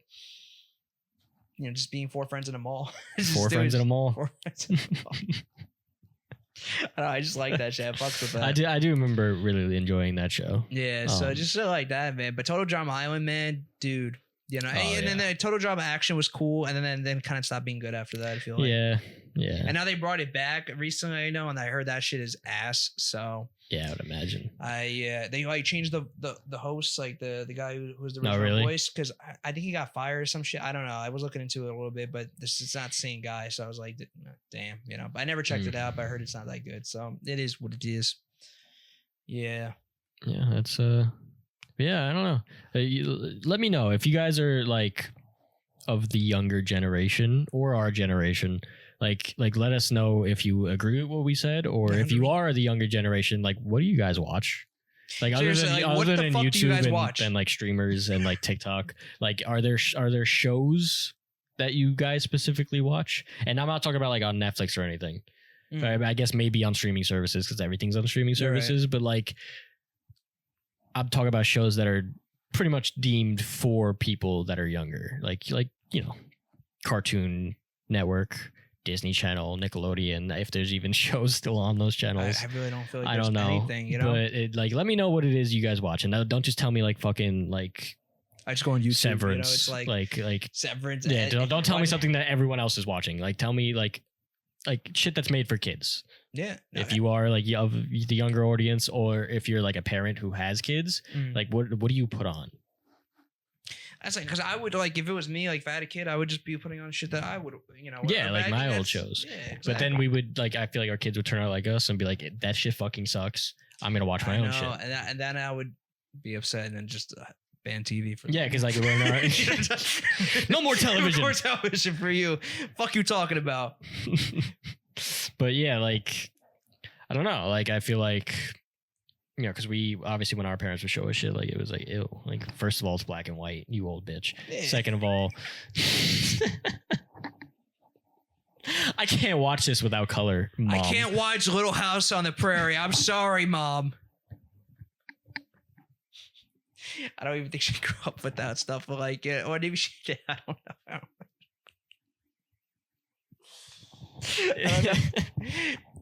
you know, just being 4 friends in a mall. 4 friends in a mall. 4 friends in a mall. I don't know, I just like that shit. I fucks with that. I do remember really enjoying that show. Yeah, so just shit like that, man. But Total Drama Island, man, dude. You know, and then the Total Drama Action was cool, and then kind of stopped being good after that. I feel like. Yeah. And now they brought it back recently, I know, and I heard that shit is ass. So yeah, I would imagine. They like changed the host, like the guy who's the original voice, because I think he got fired or some shit. I don't know. I was looking into it a little bit, but this is not the same guy. So I was like, damn, you know. But I never checked it out. But I heard it's not that good. So it is what it is. Yeah. Yeah, that's yeah, I don't know. Let me know if you guys are like of the younger generation or our generation. Like let us know if you agree with what we said, or if you are the younger generation, like what do you guys watch? Like other than YouTube and like streamers and like TikTok, like are there shows that you guys specifically watch? And I'm not talking about like on Netflix or anything. I guess maybe on streaming services because everything's on streaming services, right. But like I'm talking about shows that are pretty much deemed for people that are younger, like you know, Cartoon Network, Disney Channel, Nickelodeon. If there's even shows still on those channels, I really don't feel like I don't know anything, you know. But like, let me know what it is you guys watch, and don't just tell me like fucking like. I just go on YouTube. Severance, you know, it's like Severance. Yeah, don't tell me something that everyone else is watching. Like, tell me like shit that's made for kids. Yeah. If you are like of the younger audience, or if you're like a parent who has kids, like what do you put on? That's like, because I would like, if it was me, like if I had a kid, I would just be putting on shit that I would, you know. Yeah, like my old shows. Yeah, exactly. But then we would like, I feel like our kids would turn out like us and be like, that shit fucking sucks. I'm gonna watch my own shit. And then I would be upset and then just ban TV for. Yeah, because like we're not. No more television. No more television for you. Fuck you talking about. But yeah, like I don't know. Like I feel like, you know, because we obviously when our parents would show us shit, like it was like ew. Like first of all, it's black and white. You old bitch. Yeah. Second of all, I can't watch this without color, Mom. I can't watch Little House on the Prairie. I'm sorry, Mom. I don't even think she grew up with that stuff, but like, or maybe she did. I don't know. I don't know.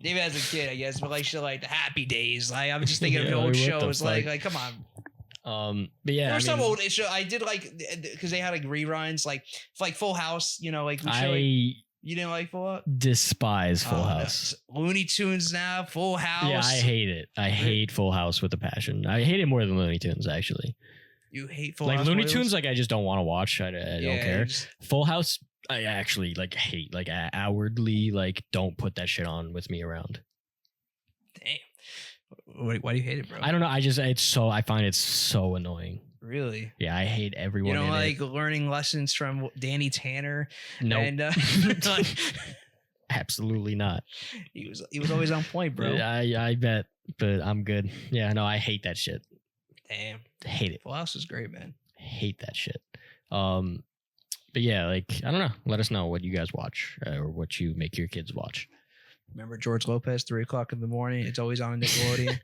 Maybe as a kid, I guess, but like, she like the Happy Days. Like, I'm just thinking of the Yeah, old what the shows. Like, fuck? come on. But yeah, There I were some mean, old show I did like because they had like reruns, like Full House. You know, like we show, like, I you didn't like Full House. despise Full Oh, no. House. Looney Tunes now, Full House. Yeah, I hate it. I hate Full House with a passion. I hate it more than Looney Tunes, actually. You hate Full Like House. Looney more than Tunes, this? like I just don't want to watch. I don't Yeah, care. just- Full House, I actually like hate. Like I outwardly like don't put that shit on with me around. Damn. Why do you hate it, bro? I don't know. I find it so annoying. Really. Yeah, I hate everyone. You know, in like it. learning lessons from Danny Tanner. No, And like, absolutely not. he was always on point, bro. I bet, but I'm good. Yeah, no, I hate that shit. Damn. Hate it. Full House is great, man. Hate that shit. But yeah, like I don't know. Let us know what you guys watch or what you make your kids watch. Remember George Lopez, 3:00 in the morning? It's always on Nickelodeon.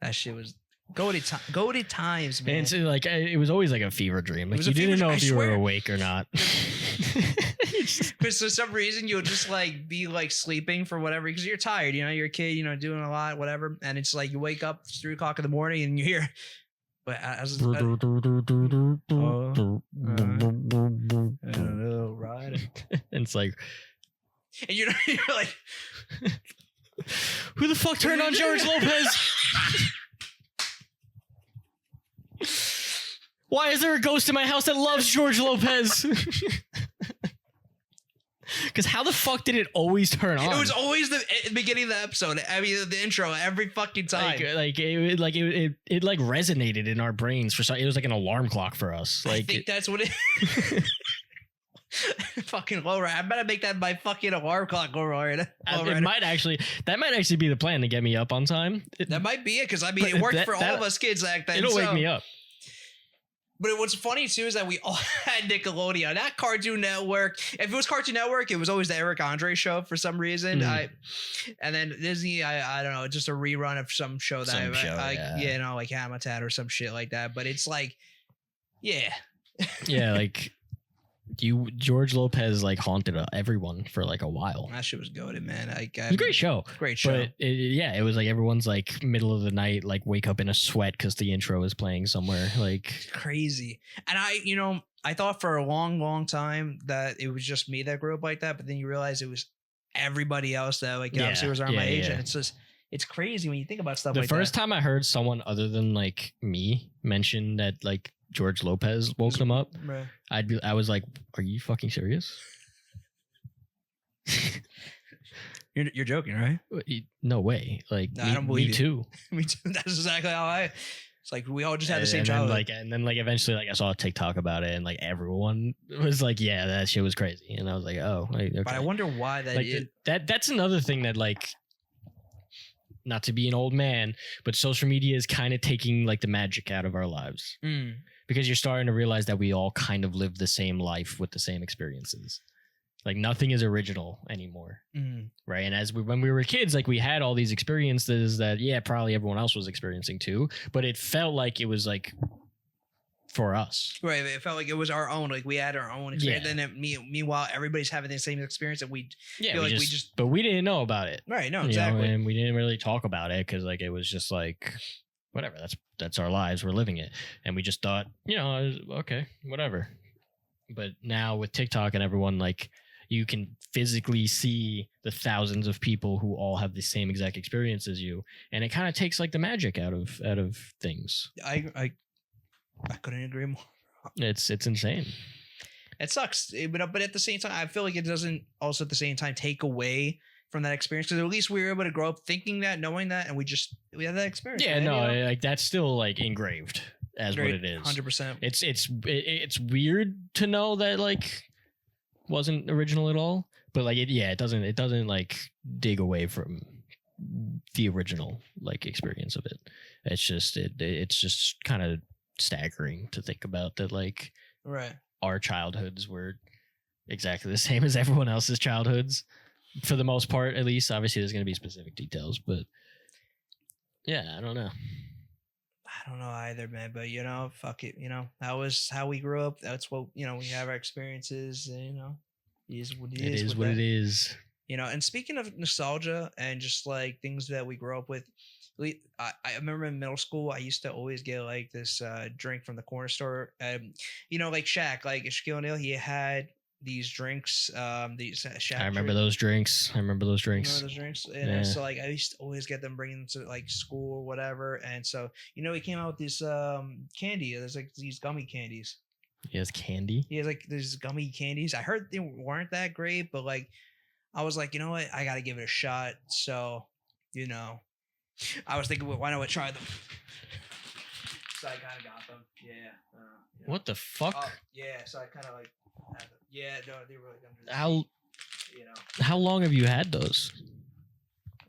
That shit was goated times, man. And it's like it was always like a fever dream. Like was you a fever didn't know dream, if I you were swear. awake or not. Because for some reason you'll just like be like sleeping for whatever because you're tired, you know, you're a kid, you know, doing a lot, whatever, and it's like you wake up, it's 3:00 in the morning, and you hear, but as I don't know, right? And it's like, And you're like, who the fuck turned on George Lopez? Why is there a ghost in my house that loves George Lopez? Because how the fuck did it always turn on? it was always the beginning of the episode. I mean, the intro every fucking time. it resonated in our brains for some. It was like an alarm clock for us. I Like think that's what it. Fucking lower. I better make that my fucking alarm clock go right. it might actually be the plan to get me up on time. That might be it because I mean But it worked that- for all that- of us kids like that. It'll wake me up. But what's funny too is that we all had Nickelodeon, not Cartoon Network. If it was Cartoon Network, it was always the Eric Andre show for some reason. Mm. And then Disney, I don't know, just a rerun of some show that Some show, yeah, yeah. you know, like Habitat or some shit like that. But it's like, yeah, Yeah, like George Lopez like haunted everyone for like a while. that shit was goated, man. Like, It was a great show. great show. But it was like everyone's like middle of the night, like wake up in a sweat because the intro is playing somewhere. Like Crazy. And I thought for a long, long time that it was just me that grew up like that. But then you realize it was everybody else that like Yeah, obviously was around my yeah, age. yeah. And it's just, it's crazy when you think about stuff the like first that. time I heard someone other than like me mention that like George Lopez woke them up, Bruh. I was like, are you fucking serious? You're joking, right? No way. Like No, I don't believe me you. too. Me too. That's exactly how it's like we all just had the same and then, childhood. and then eventually like I saw a TikTok about it and like everyone was like, yeah, that shit was crazy. And I was like, oh, like, okay. But I wonder why that like is. that's another thing that like, not to be an old man, but social media is kind of taking like the magic out of our lives Mm. because you're starting to realize that we all kind of live the same life with the same experiences. Like nothing is original anymore. Mm. Right. And when we were kids, like we had all these experiences that, yeah, probably everyone else was experiencing too, but it felt like it was like for us. Right. It felt like it was our own. Like we had our own experience. Yeah. And then meanwhile, everybody's having the same experience, and we Yeah. feel We like just, but we didn't know about it. right. No, you know, exactly. and we didn't really talk about it because like it was just like, whatever, that's our lives. We're living it. And we just thought, you know, okay, whatever. But now with TikTok and everyone, like, you can physically see the thousands of people who all have the same exact experience as you, and it kind of takes like the magic out of things. I couldn't agree more. It's insane. It sucks, but at the same time, I feel like it doesn't also at the same time take away from that experience because at least we were able to grow up thinking that, knowing that, and we had that experience. Yeah, man, no, you know? like that's still like engraved as what it is. 100%. It's weird to know that like wasn't original at all, but like it doesn't like dig away from the original like experience of it. It's just kind of staggering to think about that like Right. our childhoods were exactly the same as everyone else's childhoods for the most part, at least. Obviously there's going to be specific details, but yeah, I don't know. I don't know either, man. But fuck it. That was how we grew up. That's what we have our experiences. And, it is what it It is. is with what that. it is. And speaking of nostalgia and just like things that we grew up with, I remember in middle school, I used to always get like this drink from the corner store. Like Shaq, like Shaquille O'Neal, he had these drinks. These Shaq. I remember those drinks. Remember those drinks? And Yeah. so like I used to always get them, bringing them to like school or whatever. And so he came out with this candy. There's like these gummy candies. He has candy. He has like these gummy candies. I heard they weren't that great, but like I was like, you know what? I got to give it a shot. So, I was thinking, well, why don't I try them? So I kind of got them. Yeah. What the fuck? Oh, yeah. So I kind of like, had them. Yeah, no, they were like under the How seat, how long have you had those?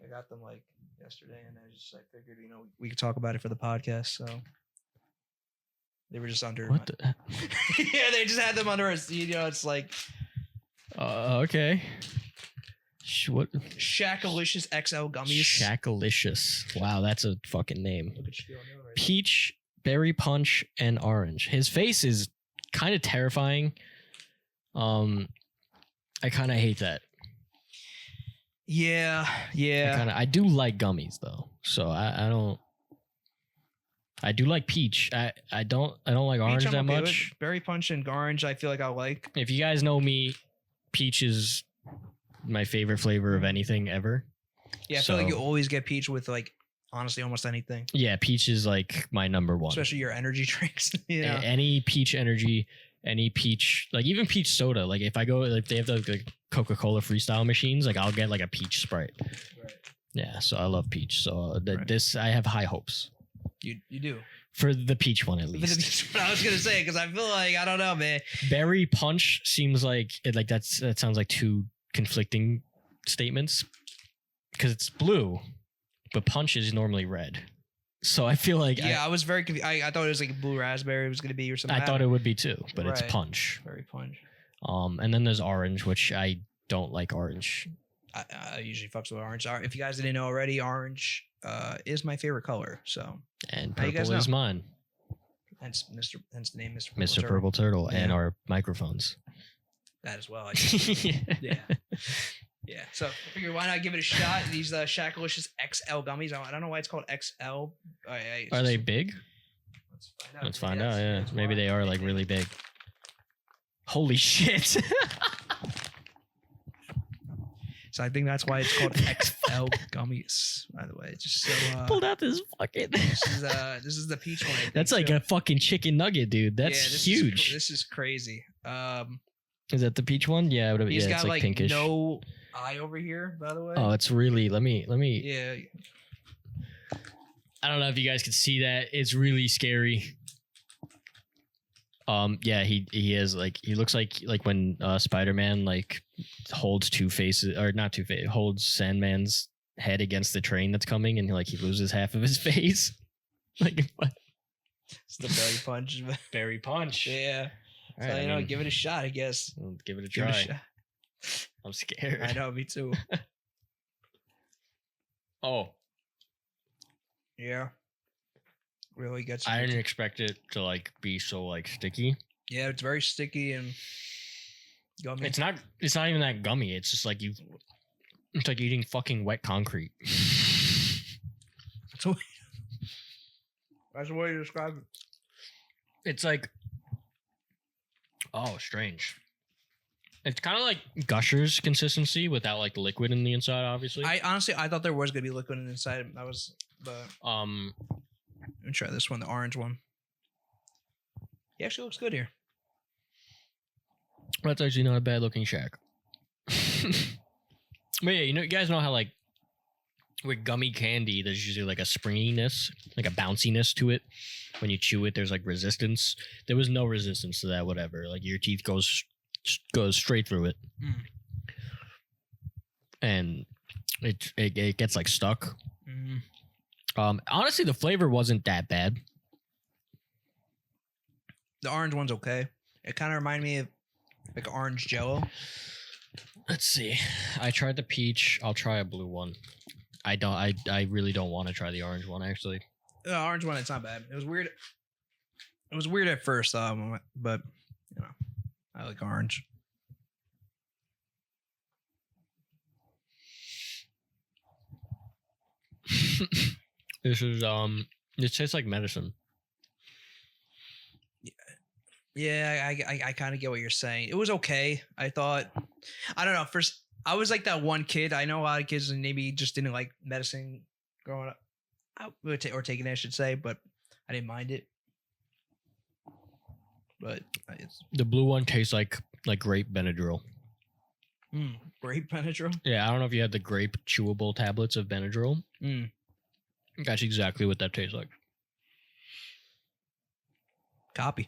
I got them like yesterday, and I figured, we could talk about it for the podcast. So they were just under. What the? Yeah, they just had them under a seat. It's like Okay. What? Shaqalicious XL gummies. Shaqalicious. Wow, that's a fucking name. Look at Shaquille O'Neal right Peach, berry punch, and orange. His face is kind of terrifying. I kind of hate that. Yeah. I do like gummies though, so I don't. I do like peach. I don't like orange Peach, I'm that okay much. with. Berry punch and orange, I feel like I like. If you guys know me, peach is my favorite flavor of anything ever. Yeah, I feel like So- you always get peach with like honestly almost anything, Yeah, peach is like my number one. especially your energy drinks. Yeah. Any peach energy, any peach, like even peach soda. Like if I go, like they have the Coca-Cola freestyle machines, like I'll get like a peach Sprite. Right. Yeah, so I love peach. So Right. this, I have high hopes You do. for the peach one at least. That's what I was gonna say, because I feel like I don't know, man. Berry punch seems like that sounds like two conflicting statements because it's blue, but punch is normally red. So I feel like Yeah, I was very confused. I thought it was like a blue raspberry was gonna be or something. I thought it would be too, but it's Right. punch. Berry punch. And then there's orange, which I don't like orange. I usually fucks with orange. If you guys didn't know already, orange is my favorite color. So And Now you guys purple is know. mine, hence the name Mr. Mr. Turtle. Purple Turtle, and Yeah. our microphones. That as well. I guess. Yeah. Yeah. So I figured why not give it a shot? These Shaqalicious XL gummies. I don't know why it's called XL. Are they big? Let's find out. Let's find out. Yeah, that's maybe why. they are like really big. Holy shit! So I think that's why it's called XL gummies. By the way, just so Pulled out this fucking. this is the peach one. I think, That's like too. a fucking chicken nugget, dude. That's this huge. This is crazy. Is that the peach one? Yeah, it would He's yeah, got it's like like pinkish. no eye over here. By the way. Oh, it's really. Let me. Yeah. I don't know if you guys can see that. It's really scary. Yeah, he has like he looks like when Spider-Man like holds Two Faces or not Two Face holds Sandman's head against the train that's coming and like he loses half of his face. Like what? It's the berry punch. Berry punch. Yeah. All So right, I mean, give it a shot, I guess. we'll give it a Give try. it a shot. I'm scared. I know, me too. Oh, Yeah. Really gets. I didn't expect it to like be so like sticky. Yeah, it's very sticky and gummy. It's not even that gummy. It's just like it's like eating fucking wet concrete. That's the way you describe it. It's like, oh, strange. It's kind of like Gushers consistency without like liquid in the inside, obviously. I honestly thought there was gonna be liquid inside. That was, but let me try this one, the orange one. He actually looks good here. That's actually not a bad looking shack. But yeah, you guys know how like with gummy candy, there's usually like a springiness, like a bounciness to it. When you chew it, there's like resistance. There was no resistance to that. Whatever, like your teeth goes straight through it, and it gets like stuck. Honestly, the flavor wasn't that bad. The orange one's okay. It kind of reminded me of like orange Jello. Let's see. I tried the peach. I'll try a blue one. I really don't want to try the orange one actually. The orange one, it's not bad. It was weird. It was weird at first, but you know, I like orange. This is it tastes like medicine. Yeah, I kind of get what you're saying. It was okay. I thought, I don't know. First, I was like that one kid. I know a lot of kids maybe just didn't like medicine growing up, or taking it, I should say, but I didn't mind it. But The blue one tastes like grape Benadryl. grape Benadryl. Yeah, I don't know if you had the grape chewable tablets of Benadryl. Mm. That's exactly what that tastes like. Copy.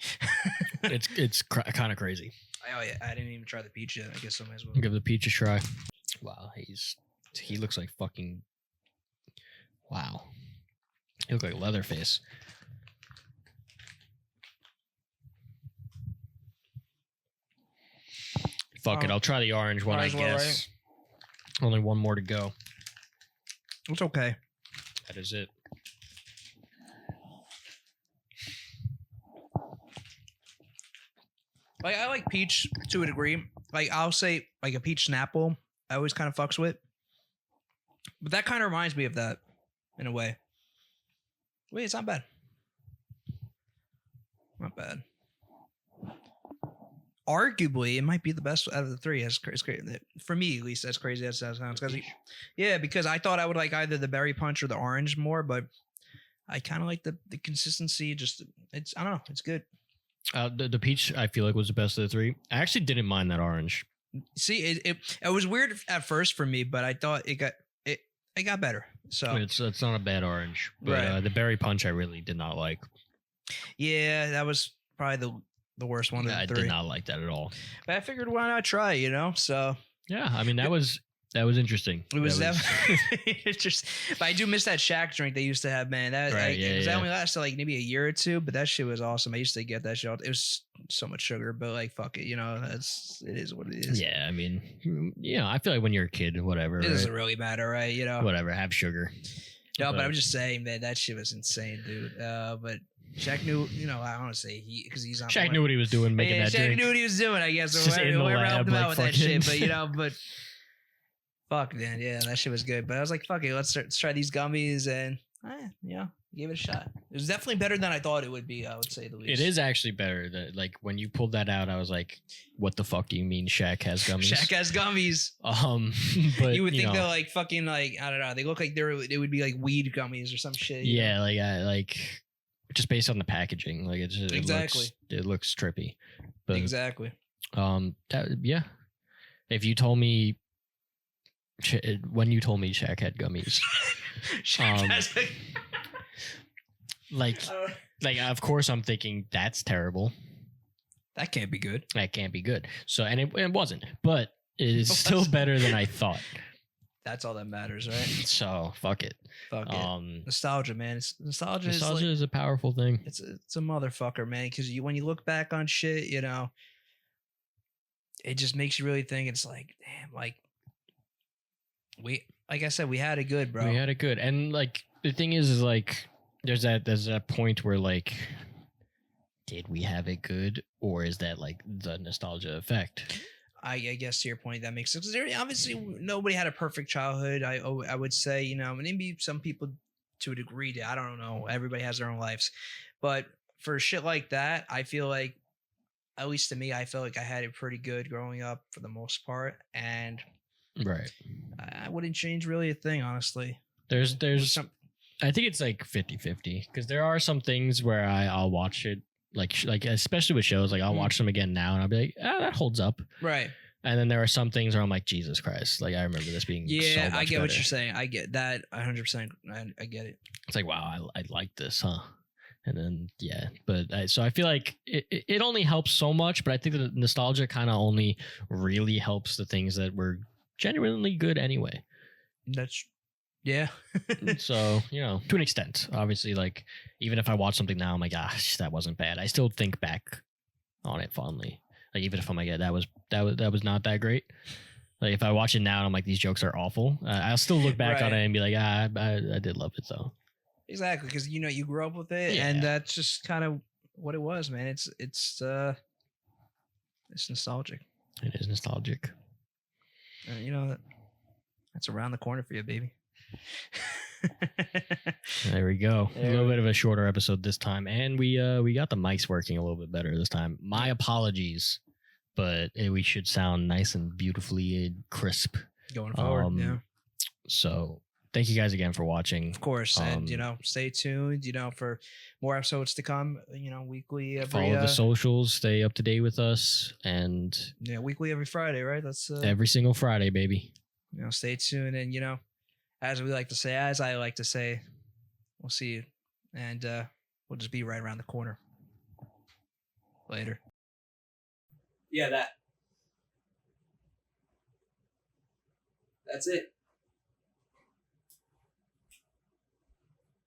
It's kind of crazy. Oh yeah, I didn't even try the peach yet. I guess I might as well. Give the peach a try. Wow, he looks like fucking. Wow, he looks like Leatherface. Fuck it, I'll try the orange one, I guess. Only one more to go. It's okay. That is it. Like I like peach to a degree. Like I'll say like a peach Snapple. I always kind of fucks with. But that kind of reminds me of that in a way. Wait, it's not bad. Not bad. Arguably, it might be the best out of the three. It's great. For me, at least, that's crazy as that sounds. Yeah, because I thought I would like either the berry punch or the orange more, but I kind of like the consistency. Just it's I don't know. It's good. The peach, I feel like, was the best of the three. I actually didn't mind that orange. See, it was weird at first for me, but I thought it got better. So it's not a bad orange, but Right. The berry punch I really did not like. yeah, that was probably the worst one of the I three. did not like that at all. But I figured why not try? You know, so Yeah, I mean that was interesting. it was That definitely interesting. But I do miss that Shack drink they used to have, man. That Right, that only lasted like maybe a year or two, but that shit was awesome. I used to get that shit. It was so much sugar, but like fuck it, you know, it is what it is. Yeah, I mean, I feel like when you're a kid, whatever. It right? doesn't really matter, right? You know, Whatever, have sugar. no, but but- I'm just saying, man, that shit was insane, dude. But Shaq knew, you know, I want to say because he's on. Shaq knew what he was doing making that Shaq drink. knew what he was doing, I guess. Just in the Whoever lab, helped him out like, with that fucking- shit, but you know, but fuck, man, yeah, that shit was good. But I was like, fuck it, let's try these gummies, and you know, gave it a shot. It was definitely better than I thought it would be. I would say the least. It is actually better. That like when you pulled that out, I was like, "What the fuck do you mean Shaq has gummies?" Shaq has gummies. But You would think know, they're like fucking like I don't know. They look like they would be like weed gummies or some shit. you know? yeah, like I like just based on the packaging, like it's just, Exactly. it looks trippy. But Exactly. yeah. If you told me when you told me Shaq had gummies, Shaq has like of course I'm thinking that's terrible. that can't be good. That can't be good. So and it wasn't, but it is It still wasn't. better than I thought. That's all that matters, right? So fuck it. Fuck it. Nostalgia, man. Nostalgia Nostalgia is is a powerful thing. it's a motherfucker, man. Because when you look back on shit, you know, it just makes you really think. It's like, damn, like like I said, we had it good, bro. We had it good, and like the thing is like there's that point where like, did we have it good, or is that like the nostalgia effect? I guess to your point, that makes sense. 'Cause obviously, nobody had a perfect childhood. I would say, you know, maybe some people to a degree did. I don't know. Everybody has their own lives, but for shit like that, I feel like, at least to me, I felt like I had it pretty good growing up for the most part, and Right. I wouldn't change really a thing, honestly. There's Some, I think it's like 50-50 because there are some things where I'll watch it like especially with shows like I'll Mm. watch them again now and I'll be like, that holds up. right. And then there are some things where I'm like, Jesus Christ, like I remember this being Yeah, so much I get what better. you're saying. I get that 100%. I get it. It's like, wow, I like this, huh? And then yeah, but so I feel like it only helps so much, but I think that nostalgia kind of only really helps the things that were genuinely good anyway. That's yeah. So to an extent, obviously, like even if I watch something now, I'm like, that wasn't bad. I still think back on it fondly. Like even if I'm like, yeah, that was not that great. Like if I watch it now and I'm like, these jokes are awful, I'll still look back on Right. it and be like, I did love it though. Exactly, because you grew up with it, and Yeah. that's just kind of what it was, man. It's nostalgic. It is nostalgic. That's around the corner for you, baby. There we go. A There little we- bit of a shorter episode this time, and we got the mics working a little bit better this time. My apologies, but we should sound nice and beautifully crisp. Going forward, yeah. So thank you guys again for watching. Of course, and Um, stay tuned. For more episodes to come. Weekly every Follow the socials, stay up to date with us, and weekly every Friday, right? That's every single Friday, baby. stay tuned, and as we like to say, as I like to say, we'll see you, and we'll just be right around the corner. Later. Yeah, that. That's it.